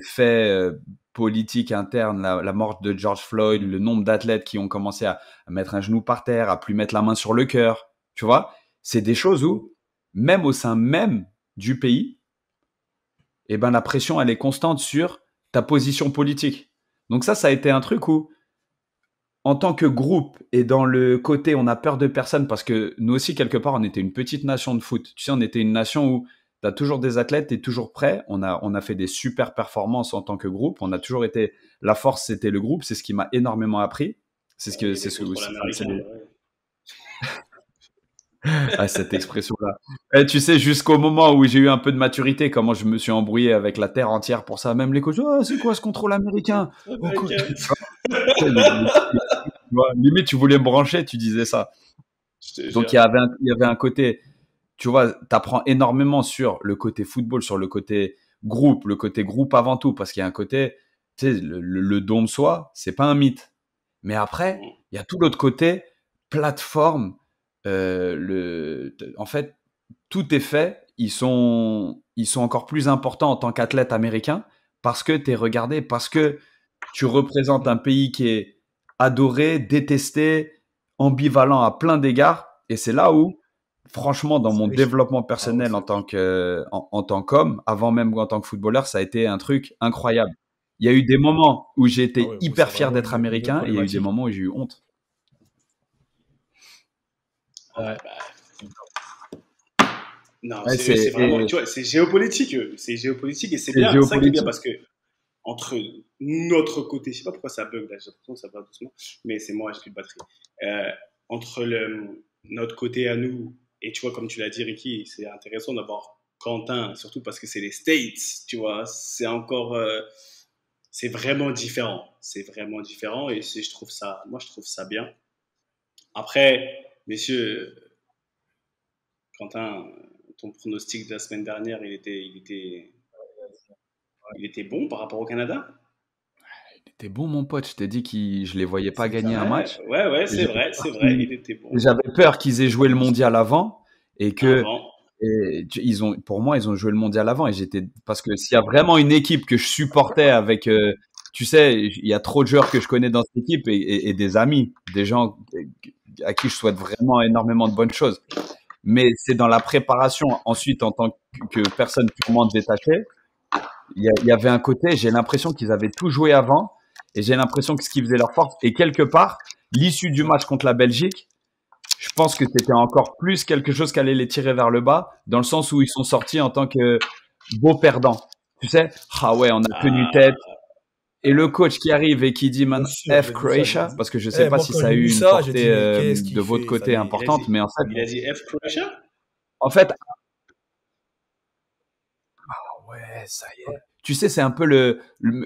Speaker 3: faits politiques internes, la mort de George Floyd, le nombre d'athlètes qui ont commencé à mettre un genou par terre, à plus mettre la main sur le cœur, tu vois, c'est des choses où, même au sein même du pays, la pression, elle est constante sur ta position politique. Donc ça a été un truc où, en tant que groupe et dans le côté, on a peur de personne parce que nous aussi, quelque part, on était une petite nation de foot. Tu sais, on était une nation où tu as toujours des athlètes, tu es toujours prêt. On a fait des super performances en tant que groupe. On a toujours été, la force, c'était le groupe. C'est ce qui m'a énormément appris. C'est cette expression-là. Et tu sais, jusqu'au moment où j'ai eu un peu de maturité, comment je me suis embrouillé avec la terre entière pour ça. Même les coachs, c'est quoi ce contrôle américain? Limite, tu voulais me brancher, tu disais ça. Donc, il y avait un côté, tu vois, tu apprends énormément sur le côté football, sur le côté groupe avant tout, parce qu'il y a un côté, tu sais, le don de soi, c'est pas un mythe. Mais après, il y a tout l'autre côté, plateforme, en fait, tout est fait, ils sont encore plus importants en tant qu'athlète américain parce que tu es regardé, parce que tu représentes un pays qui est adoré, détesté, ambivalent à plein d'égards. Et c'est là où, franchement, dans mon développement personnel en tant qu'homme, avant même en tant que footballeur, ça a été un truc incroyable. Il y a eu des moments où j'ai été hyper fier d'être américain et il y a eu des moments où j'ai eu honte.
Speaker 5: Non, c'est vraiment, tu vois, c'est géopolitique. C'est géopolitique et c'est bien. C'est ça qui est bien parce que entre notre côté, je sais pas pourquoi ça bug là, j'ai l'impression que ça va doucement, mais c'est moi, j'ai plus de batterie. Entre notre côté à nous, et tu vois, comme tu l'as dit, Ricky, c'est intéressant d'avoir Quentin, surtout parce que c'est les States, tu vois, c'est encore, c'est vraiment différent. C'est vraiment différent et je trouve ça bien. Après, messieurs, Quentin, ton pronostic de la semaine dernière, il était bon par rapport au Canada?
Speaker 3: Il était bon, mon pote. Je t'ai dit que je les voyais pas gagner un match.
Speaker 5: Ouais, c'est vrai, il était bon.
Speaker 3: J'avais peur qu'ils aient joué le mondial avant et que pour moi, ils ont joué le mondial avant et parce que s'il y a vraiment une équipe que je supportais avec, tu sais, il y a trop de joueurs que je connais dans cette équipe et des amis, des gens à qui je souhaite vraiment énormément de bonnes choses. Mais c'est dans la préparation. Ensuite, en tant que personne purement détachée, il y avait un côté, j'ai l'impression qu'ils avaient tout joué avant et j'ai l'impression que ce qui faisait leur force, et quelque part, l'issue du match contre la Belgique, je pense que c'était encore plus quelque chose qui allait les tirer vers le bas, dans le sens où ils sont sortis en tant que beaux perdants. Tu sais, on a tenu tête. Et le coach qui arrive et qui dit F Croatia, parce que je sais pas si ça a eu une portée de votre côté importante, mais en fait,
Speaker 5: il a dit F Croatia.
Speaker 3: En fait, ça y est. Tu sais, c'est un peu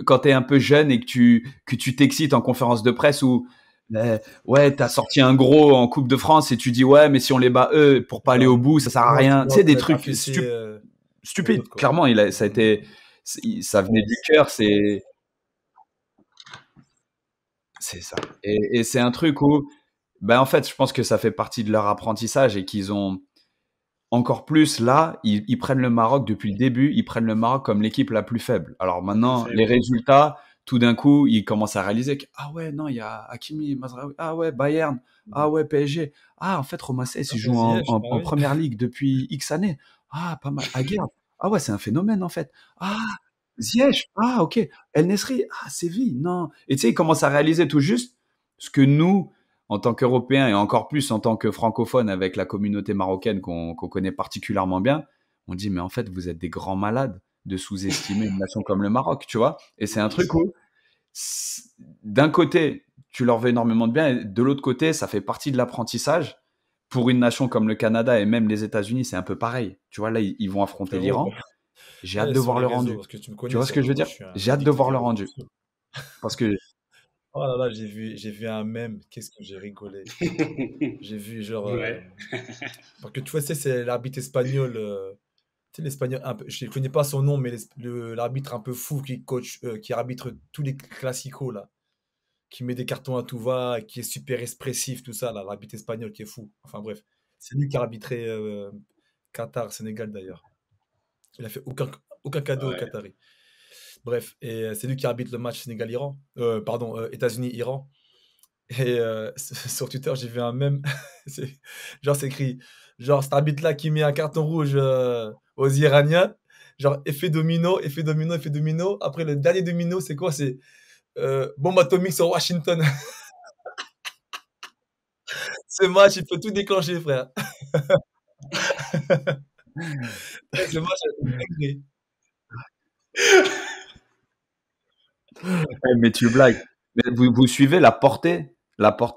Speaker 3: quand t'es un peu jeune et que tu t'excites en conférence de presse où ouais, t'as sorti un gros en Coupe de France et tu dis ouais, mais si on les bat eux pour pas aller au bout, ça sert à rien. Tu sais, des trucs stupides.
Speaker 1: quoi.
Speaker 3: Clairement, ça a été, ça venait du cœur. C'est ça. Et c'est un truc où, ben en fait, je pense que ça fait partie de leur apprentissage et qu'ils ont encore plus là, ils prennent le Maroc depuis le début, ils prennent le Maroc comme l'équipe la plus faible. Alors maintenant, les résultats, tout d'un coup, ils commencent à réaliser que ah ouais, non, il y a Hakimi, Mazraoui, ah ouais, Bayern, ah ouais, PSG, ah en fait, Roma 16, il joue en première ligue depuis X années. Ah, pas mal. Aguerd, ah ouais, c'est un phénomène en fait. Ah, Ziyech, ah ok. El Nesri, ah Séville, non. Et tu sais, ils commencent à réaliser tout juste ce que nous, en tant qu'Européens et encore plus en tant que francophones avec la communauté marocaine qu'on connaît particulièrement bien, on dit mais en fait vous êtes des grands malades de sous-estimer une nation comme le Maroc, tu vois. Et c'est un truc où d'un côté tu leur veux énormément de bien et de l'autre côté ça fait partie de l'apprentissage. Pour une nation comme le Canada et même les États-Unis, c'est un peu pareil. Tu vois là ils vont affronter l'Iran. J'ai hâte de voir le rendu. Tu vois ce que je veux dire? J'ai hâte de voir le rendu. Parce que
Speaker 1: oh là là, j'ai vu un mème, qu'est-ce que j'ai rigolé. J'ai vu genre parce que tu vois c'est l'arbitre espagnol tu sais l'espagnol un peu, je ne connais pas son nom mais l'arbitre un peu fou qui coach qui arbitre tous les classicos là, qui met des cartons à tout va, qui est super expressif tout ça là, l'arbitre espagnol qui est fou. Enfin bref, c'est lui qui a arbitré Qatar Sénégal d'ailleurs. Il a fait aucun cadeau aux Qataris. Bref, et c'est lui qui arbitre le match Sénégal-Iran. États-Unis-Iran. Et sur Twitter, j'ai vu un mème. c'est écrit genre cet arbitre-là qui met un carton rouge aux Iraniens. Genre effet domino, effet domino, effet domino. Après, le dernier domino, c'est quoi? C'est bombe atomique sur Washington. Ce match, il peut tout déclencher, frère. Ce match, c'est
Speaker 3: mais tu blagues. Mais vous suivez la portée,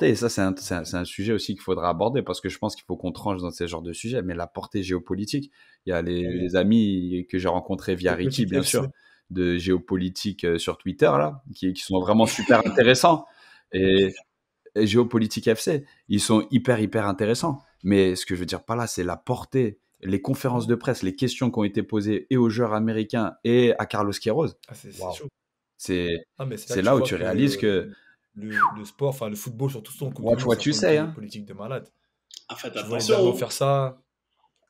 Speaker 3: et ça c'est un sujet aussi qu'il faudra aborder parce que je pense qu'il faut qu'on tranche dans ces genres de sujets. Mais la portée géopolitique, il y a les amis que j'ai rencontrés via Ricky, bien sûr, de géopolitique sur Twitter là, qui sont vraiment super intéressants. Et géopolitique FC, ils sont hyper intéressants. Mais ce que je veux dire par là, c'est la portée, les conférences de presse, les questions qui ont été posées et aux joueurs américains et à Carlos Queiroz.
Speaker 1: Ah, c'est chaud.
Speaker 3: C'est là où tu réalises que
Speaker 1: le sport, enfin le football surtout son politique de malade.
Speaker 5: En fait,
Speaker 1: tu vois les Allemands faire ça.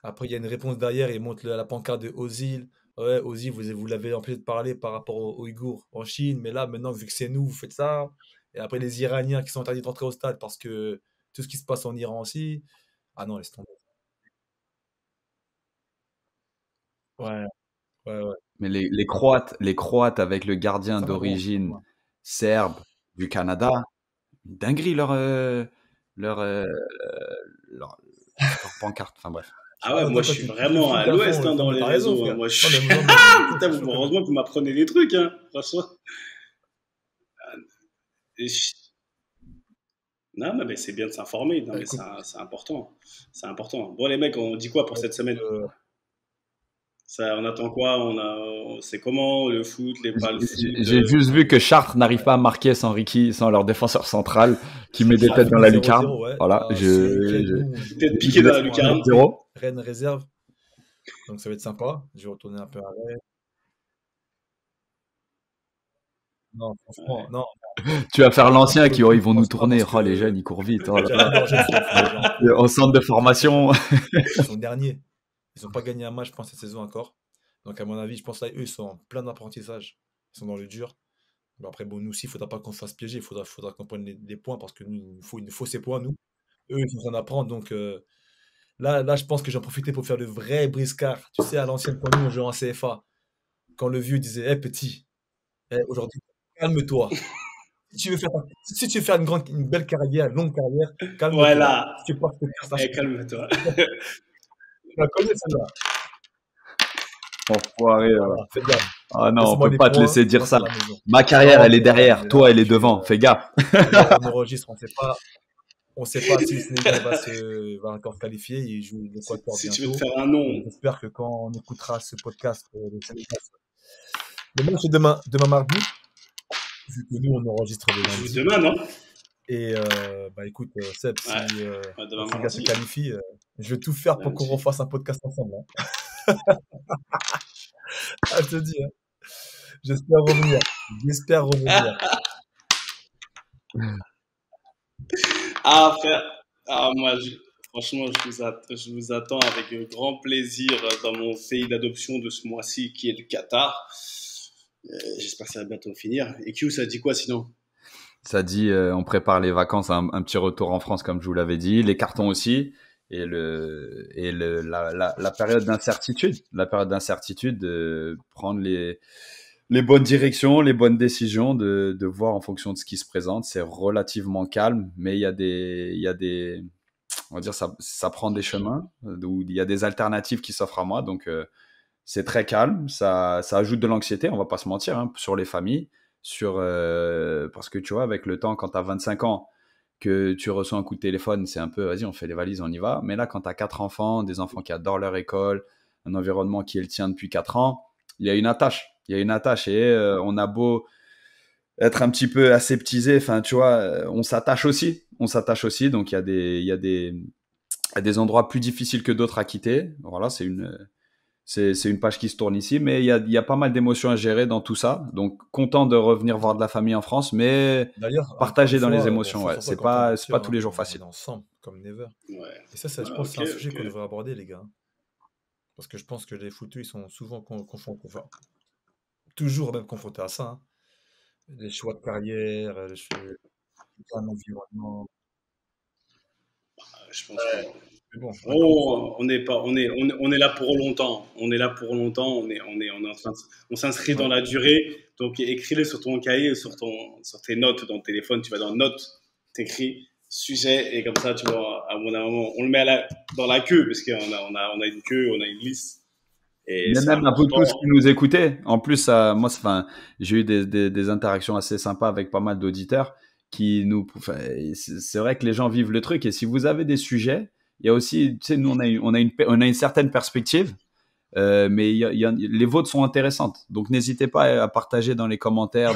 Speaker 1: Après il y a une réponse derrière, ils montrent la pancarte de Ozil. Ouais, Ozil, vous l'avez empêché de parler par rapport aux Ouïghours en Chine, mais là maintenant vu que c'est nous, vous faites ça. Et après les Iraniens qui sont interdits d'entrer au stade parce que tout ce qui se passe en Iran aussi. Ah non, laisse tomber. Ouais.
Speaker 3: Mais les Croates avec le gardien d'origine serbe du Canada, dinguerie leur pancarte. Enfin bref.
Speaker 5: Ah ouais, moi je suis vraiment à l'ouest dans les réseaux. Moi, putain, heureusement que vous m'apprenez des trucs, hein, franchement. Non, mais c'est bien de s'informer. Non, mais c'est important. C'est important. Bon, les mecs, on dit quoi pour cette semaine? Ça, on attend quoi? C'est comment le foot, les balles foot?
Speaker 3: J'ai juste vu que Chartres n'arrive pas à marquer sans Ricky, sans leur défenseur central qui met des têtes dans la lucarne. Voilà,
Speaker 5: peut-être piqué dans la lucarne.
Speaker 1: Rennes réserve. Donc ça va être sympa. Je vais retourner un peu à Rennes. Non, franchement, non.
Speaker 3: Tu vas faire l'ancien qui ils vont nous tourner. Oh, les jeunes, ils courent vite. Oh, en centre de formation.
Speaker 1: Ils sont derniers. Ils n'ont pas gagné un match, je pense, cette saison encore. Donc, à mon avis, je pense là, eux, ils sont en plein apprentissage. Ils sont dans le dur. Bon, après, bon, nous aussi, il ne faudra pas qu'on se fasse piéger. Il faudra qu'on prenne les points parce que nous, il nous faut ces points, nous. Eux, ils sont en train d'apprendre. Donc, là, je pense que j'en profitais pour faire le vrai briscard. Tu sais, à l'ancienne, quand nous, on jouait en CFA, quand le vieux disait hey, petit, aujourd'hui, calme-toi. Si tu veux faire une belle carrière, une longue carrière, calme-toi.
Speaker 5: Voilà.
Speaker 1: Tu penses que
Speaker 5: calme-toi.
Speaker 1: Tu la connais celle-là.
Speaker 3: Enfoiré. Ah non, on peut pas te laisser dire ça. Ma carrière, elle est derrière. Toi, elle est devant. Fais gaffe.
Speaker 1: On enregistre, on sait pas si le Sénégal va encore qualifier. Il joue l'Équateur bientôt.
Speaker 5: Si tu veux te faire un nom.
Speaker 1: J'espère que quand on écoutera ce podcast, le Sénégal Le match est demain mardi, vu que nous, on enregistre le
Speaker 5: On joue
Speaker 1: lundi.
Speaker 5: demain, non?
Speaker 1: Et bah écoute, Seb, si
Speaker 5: Ouais.
Speaker 1: les
Speaker 5: Demain
Speaker 1: gars se
Speaker 5: mardi.
Speaker 1: qualifient, je vais tout faire pour qu'on
Speaker 5: Lundi.
Speaker 1: refasse un podcast ensemble. Hein. Ah, je te dis, hein. J'espère revenir. J'espère revenir.
Speaker 5: Ah, frère. Ah, moi, franchement, je vous attends avec grand plaisir dans mon pays d'adoption de ce mois-ci, qui est le Qatar. J'espère que ça va bientôt finir. Et Q, ça dit quoi sinon?
Speaker 3: Ça dit, on prépare les vacances, un petit retour en France, comme je vous l'avais dit, les cartons aussi, et la période d'incertitude, de prendre les bonnes directions, les bonnes décisions, de voir en fonction de ce qui se présente. C'est relativement calme, mais il y a des, on va dire, ça prend des chemins où il y a des alternatives qui s'offrent à moi, donc c'est très calme, ça ajoute de l'anxiété, on va pas se mentir, hein, sur les familles. Parce que tu vois, avec le temps, quand tu as 25 ans, que tu reçois un coup de téléphone, c'est un peu, vas-y, on fait les valises, on y va. Mais là, quand tu as 4 enfants, des enfants qui adorent leur école, un environnement qui est le tien depuis 4 ans, il y a une attache. Et on a beau être un petit peu aseptisé, enfin, tu vois, on s'attache aussi. Donc, il y a des endroits plus difficiles que d'autres à quitter. Voilà, c'est une page qui se tourne ici, mais il y a pas mal d'émotions à gérer dans tout ça. Donc, content de revenir voir de la famille en France, mais
Speaker 1: D'ailleurs,
Speaker 3: partager dans
Speaker 1: encore une
Speaker 3: les
Speaker 1: fois,
Speaker 3: émotions,
Speaker 1: bon,
Speaker 3: ouais.
Speaker 1: faut
Speaker 3: C'est
Speaker 1: pas
Speaker 3: pas
Speaker 1: mentir,
Speaker 3: tous les jours
Speaker 1: on est
Speaker 3: facile.
Speaker 1: ensemble, comme never.
Speaker 5: Ouais.
Speaker 1: Et ça, je
Speaker 5: Ah,
Speaker 1: pense que c'est un
Speaker 5: ok,
Speaker 1: sujet
Speaker 5: ok.
Speaker 1: qu'on devrait aborder, les gars. Parce que je pense que les foutus, ils sont souvent toujours même confrontés à ça. Hein. Les choix de carrière, un environnement.
Speaker 5: Je pense que
Speaker 1: Mais bon,
Speaker 5: on est là pour longtemps. On est là pour longtemps. On est en train on s'inscrit dans la durée. Donc, écris-le sur ton cahier, sur tes notes dans le téléphone. Tu vas dans notes, t'écris sujet et comme ça, tu vois, à mon moment, on le met dans la queue parce qu'on a une queue, on a une liste. Et
Speaker 3: Mais
Speaker 5: c'est
Speaker 3: même à vous tous
Speaker 5: important.
Speaker 3: qui nous écoutez, en plus, moi, j'ai eu des interactions assez sympas avec pas mal d'auditeurs c'est vrai que les gens vivent le truc. Et si vous avez des sujets, il y a aussi, tu sais, nous, on a une certaine perspective, mais les vôtres sont intéressantes. Donc, n'hésitez pas à partager dans les commentaires,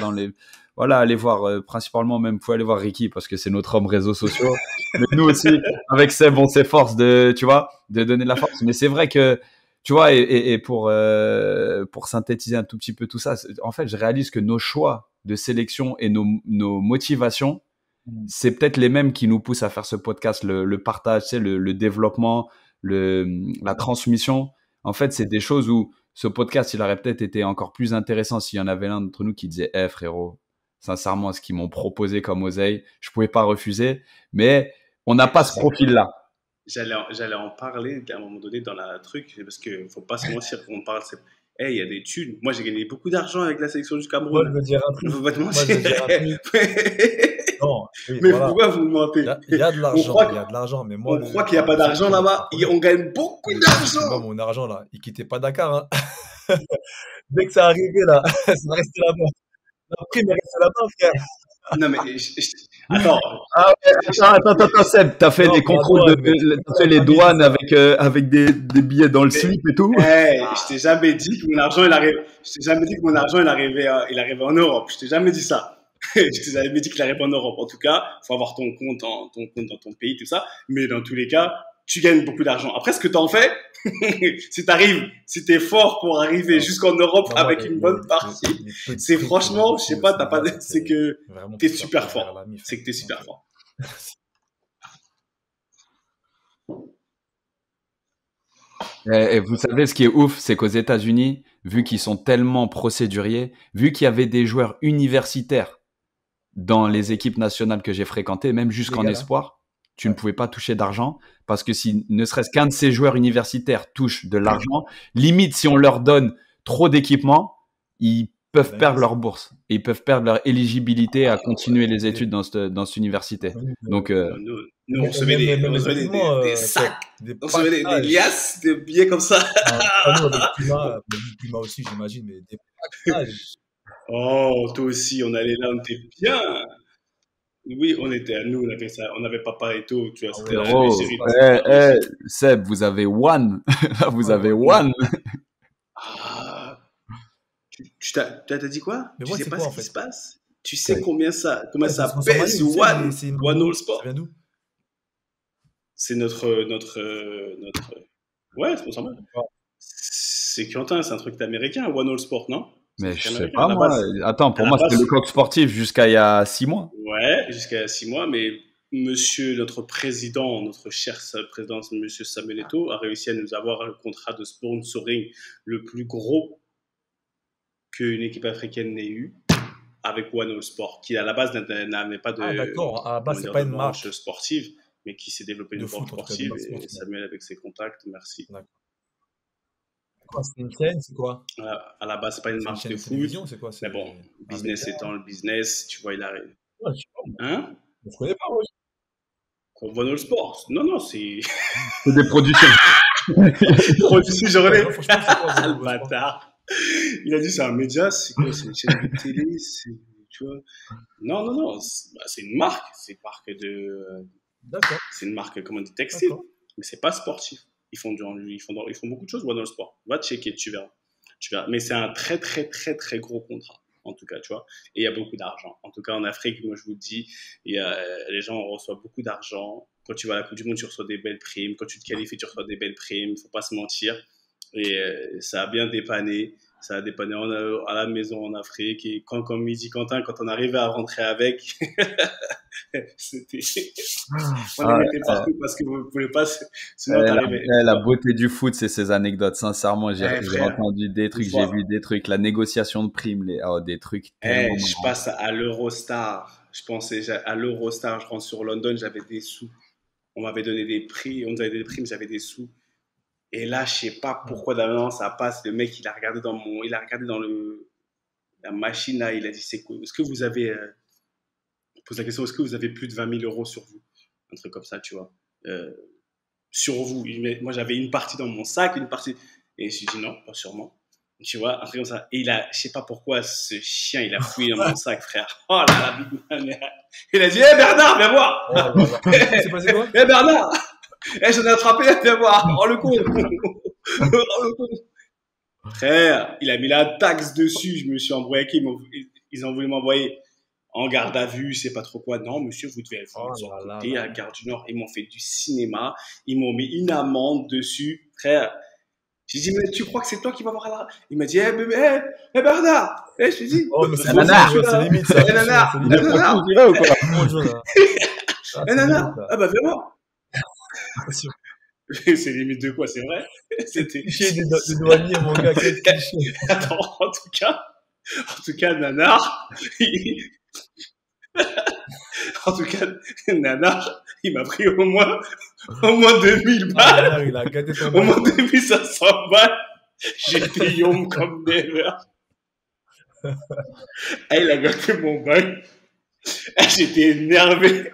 Speaker 3: voilà, allez voir, principalement même, vous pouvez aller voir Ricky parce que c'est notre homme réseaux sociaux. Mais nous aussi, avec Seb, on s'efforce tu vois, de donner de la force. Mais c'est vrai que, tu vois, et pour synthétiser un tout petit peu tout ça, en fait, je réalise que nos choix de sélection et nos motivations, c'est peut-être les mêmes qui nous poussent à faire ce podcast, le partage, tu sais, le développement, la transmission. En fait, c'est des choses où ce podcast, il aurait peut-être été encore plus intéressant s'il y en avait l'un d'entre nous qui disait, frérot, sincèrement, ce qu'ils m'ont proposé comme oseille, je pouvais pas refuser, mais on n'a pas ce profil-là.
Speaker 5: J'allais en parler à un moment donné dans la truc, parce qu'il ne faut pas se mentir, quand on parle, il y a des thunes. Moi, j'ai gagné beaucoup d'argent avec la sélection du Cameroun.
Speaker 1: Moi, je veux dire un truc.
Speaker 5: Il ne faut pas te
Speaker 1: Moi, je
Speaker 5: mentir.
Speaker 1: veux dire un truc. Non, oui,
Speaker 5: Mais
Speaker 1: voilà.
Speaker 5: pourquoi vous me mentez?
Speaker 1: Il y a de l'argent, mais moi.
Speaker 5: On croit qu'il n'y a pas d'argent là-bas. On gagne beaucoup d'argent.
Speaker 1: Moi, mon argent, là, il quittait pas Dakar. Hein. Dès que ça arrivait, là, ça restait là-bas. La prime est restée là-bas, frère.
Speaker 5: Non, mais attends.
Speaker 3: Attends, Seb, t'as fait des contrôles, t'as fait les douanes avec des billets dans le slip et tout.
Speaker 5: Je t'ai jamais dit que mon argent, il arrivait. Je t'ai jamais dit que mon argent, il arrivait en Europe. Je t'ai jamais dit ça. Je t'ai jamais dit qu'il arrivait en Europe. En tout cas, faut avoir ton compte dans ton pays, tout ça. Mais dans tous les cas, tu gagnes beaucoup d'argent. Après, ce que t'en fais, si t'es fort pour arriver jusqu'en Europe avec une bonne partie, c'est franchement, je sais pas, c'est que t'es super fort. C'est que t'es super fort.
Speaker 3: Et vous savez, ce qui est ouf, c'est qu'aux États-Unis, vu qu'ils sont tellement procéduriers, vu qu'il y avait des joueurs universitaires dans les équipes nationales que j'ai fréquentées, même jusqu'en espoir, tu ne pouvais pas toucher d'argent parce que si ne serait-ce qu'un de ces joueurs universitaires touche de l'argent, limite si on leur donne trop d'équipements, ils peuvent perdre leur bourse et ils peuvent perdre leur éligibilité à continuer les études dans cette université. Donc,
Speaker 5: nous, on recevait des sacs, on recevait des liasses, des billets comme ça.
Speaker 1: Nous, avec Puma aussi, j'imagine, mais des packages.
Speaker 5: Oh, toi aussi, on allait là, on était bien. Oui, on était à nous, on avait ça, on avait Papa et tout, tu vois, c'était
Speaker 3: la Seb, vous avez one. Vous avez one.
Speaker 5: Tu T'as dit quoi?
Speaker 1: Mais
Speaker 5: Tu
Speaker 1: moi,
Speaker 5: sais
Speaker 1: c'est
Speaker 5: pas
Speaker 1: quoi
Speaker 5: ce
Speaker 1: en
Speaker 5: qui se
Speaker 1: fait?
Speaker 5: passe? Tu sais
Speaker 3: Ouais.
Speaker 5: combien ça
Speaker 1: Ouais, ça se transforme en
Speaker 5: pèse
Speaker 1: ligne, tu sais, c'est une
Speaker 5: One All
Speaker 1: roue. Ça
Speaker 5: Sport?
Speaker 1: vient d'où?
Speaker 5: C'est notre. Ouais, c'est pas mal. C'est Quentin, c'est un truc américain, One All Sport, non? C'est un
Speaker 3: Mais
Speaker 5: truc
Speaker 3: je sais
Speaker 5: américain. À
Speaker 3: pas,
Speaker 5: la
Speaker 3: moi.
Speaker 5: base,
Speaker 3: Attends,
Speaker 5: à
Speaker 3: pour
Speaker 5: la
Speaker 3: moi, c'était le
Speaker 5: base,
Speaker 3: coq sportif jusqu'à il y a 6 mois.
Speaker 5: ouais, jusqu'à 6 mois, mais monsieur, notre président, notre cher président, monsieur Samuel Eto'o, a réussi à nous avoir le contrat de sponsoring le plus gros qu'une équipe africaine n'ait eu avec One All Sport, qui à la base n'avait pas
Speaker 1: Ah,
Speaker 5: de,
Speaker 1: d'accord. À la base,
Speaker 5: comment
Speaker 1: c'est
Speaker 5: dire,
Speaker 1: pas
Speaker 5: de
Speaker 1: une
Speaker 5: branche
Speaker 1: marque
Speaker 5: sportive, mais qui s'est développée
Speaker 1: de
Speaker 5: une branche
Speaker 1: foot, en tout cas, de
Speaker 5: sportive,
Speaker 1: marque
Speaker 5: et
Speaker 1: sportive.
Speaker 5: Samuel avec ses contacts, merci.
Speaker 1: D'accord. C'est quoi? C'est une chaîne? C'est quoi?
Speaker 5: À la base, c'est pas une
Speaker 1: C'est une
Speaker 5: marque
Speaker 1: chaîne
Speaker 5: de
Speaker 1: de
Speaker 5: foot,
Speaker 1: télévision? C'est quoi?
Speaker 5: mais
Speaker 1: C'est
Speaker 5: bon,
Speaker 1: un
Speaker 5: business
Speaker 1: média?
Speaker 5: étant le business, tu vois, il arrive.
Speaker 1: Ouais, je sais pas.
Speaker 5: Hein?
Speaker 1: Je connais pas, ouais.
Speaker 5: One All Sport? Non, non, c'est
Speaker 3: C'est des productions.
Speaker 5: produit journée.
Speaker 1: Non, franchement, c'est quoi
Speaker 5: Le
Speaker 1: vos sports?
Speaker 5: bâtard. Il a dit c'est un média, c'est quoi? C'est une chaîne de télé, tu vois? Non, non, non, c'est une marque,
Speaker 1: D'accord,
Speaker 5: c'est une marque, comment on dit, textile,
Speaker 1: d'accord.
Speaker 5: mais c'est pas sportif. Ils font beaucoup de choses, One All Sport. Va checker, tu verras. Tu verras. Mais c'est un très, très, très, très gros contrat, en tout cas, tu vois. Et il y a beaucoup d'argent. En tout cas, en Afrique, moi, je vous le dis, les gens reçoivent beaucoup d'argent. Quand tu vas à la Coupe du Monde, tu reçois des belles primes. Quand tu te qualifies, tu reçois des belles primes. Faut pas se mentir. Et ça a bien dépanné. Ça a dépanné à la maison en Afrique. Et comme il dit Quentin, quand on arrivait à rentrer avec, c'était, on les
Speaker 3: Ah,
Speaker 5: mettait partout parce que vous ne pouvez pas, sinon t'arrivais.
Speaker 3: la beauté du foot, c'est ces anecdotes. Sincèrement, j'ai
Speaker 5: Frère,
Speaker 3: entendu des
Speaker 5: une
Speaker 3: trucs, j'ai
Speaker 5: fois,
Speaker 3: vu des trucs, la négociation de primes, des trucs tellement
Speaker 5: je
Speaker 3: marrants.
Speaker 5: passe à l'Eurostar. Je pensais à l'Eurostar, je rentre sur London, j'avais des sous. On m'avait donné des prix, on nous avait donné des primes, j'avais des sous. Et là, je sais pas pourquoi d'abord ça passe. Le mec, il a regardé dans la machine là, il a dit c'est quoi? Est-ce que vous avez, il pose la question, est-ce que vous avez plus de 20 000 euros sur vous? Un truc comme ça, tu vois. Euh, sur vous. Moi, j'avais une partie dans mon sac, une partie. Et je lui ai dit non, pas sûrement. Tu vois, un truc comme ça. Et je sais pas pourquoi, ce chien, il a fouillé dans mon sac, frère. Oh là là, big man. Il a dit, hé Bernard, viens voir.
Speaker 1: Oh là là. C'est passé quoi?
Speaker 5: Hé Bernard, j'en ai attrapé, viens voir. Oh le con. Oh le con. Frère, il a mis la taxe dessus. Je me suis embrouillé avec ils ont voulu m'envoyer en garde à vue, je sais pas trop quoi. Non, monsieur, vous devez être
Speaker 1: Oh
Speaker 5: sur
Speaker 1: là
Speaker 5: le
Speaker 1: là
Speaker 5: côté,
Speaker 1: là.
Speaker 5: à la Gare du Nord. Ils m'ont fait du cinéma. Ils m'ont mis une amende dessus. Frère, j'ai dit, mais tu crois que c'est toi qui vas voir la... Il m'a dit, Bernard. Je lui ai dit,
Speaker 1: Oh, mais c'est
Speaker 3: Nanar.
Speaker 1: limite, c'est limite, ça.
Speaker 5: Eh, Nanar.
Speaker 1: C'est
Speaker 3: Il a
Speaker 1: limite.
Speaker 3: pas tout tiré ou quoi?
Speaker 1: Trop de choses, là. Ah, c'est
Speaker 5: Nana,
Speaker 1: limite, là.
Speaker 5: ah bah viens voir.
Speaker 1: C'est sûr.
Speaker 5: C'est limite de quoi, c'est vrai? C'était...
Speaker 1: Cliché des douaniers, mon gars, quel cliché.
Speaker 5: Attends, en tout cas, Nanar, en tout cas, Nanar, il m'a pris au moins 2000
Speaker 1: Ah,
Speaker 5: balles,
Speaker 1: Nanar, il a gâté son
Speaker 5: au moins
Speaker 1: bail.
Speaker 5: 2500 balles. J'étais yom comme never. Il a gâté mon bail. J'étais énervé.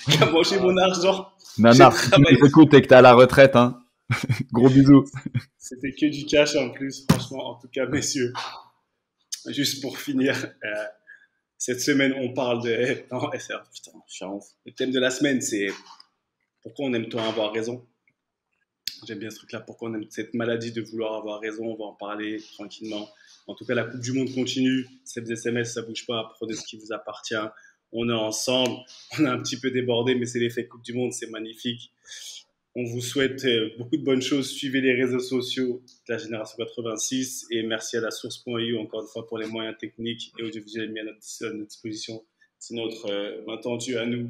Speaker 5: Il a mangé mon argent.
Speaker 3: Nanar,
Speaker 5: J'ai
Speaker 3: si tu
Speaker 5: travaillé.
Speaker 3: nous écoutes et que t'es à la retraite, hein. Gros bisous.
Speaker 5: C'était que du cash en plus, franchement. En tout cas, messieurs, juste pour finir, cette semaine, on parle de... Non, putain, je suis en ouf. Le thème de la semaine, c'est pourquoi on aime tant avoir raison. J'aime bien ce truc-là, pourquoi on aime cette maladie de vouloir avoir raison. On va en parler tranquillement. En tout cas, la Coupe du Monde continue. C'est des SMS, ça bouge pas. Prenez ce qui vous appartient. On est ensemble. On a un petit peu débordé, mais c'est l'effet Coupe du Monde. C'est magnifique. On vous souhaite beaucoup de bonnes choses. Suivez les réseaux sociaux de la Génération 86 et merci à la source.eu encore une fois pour les moyens techniques et audiovisuels mis à notre disposition. C'est notre main tendue à nous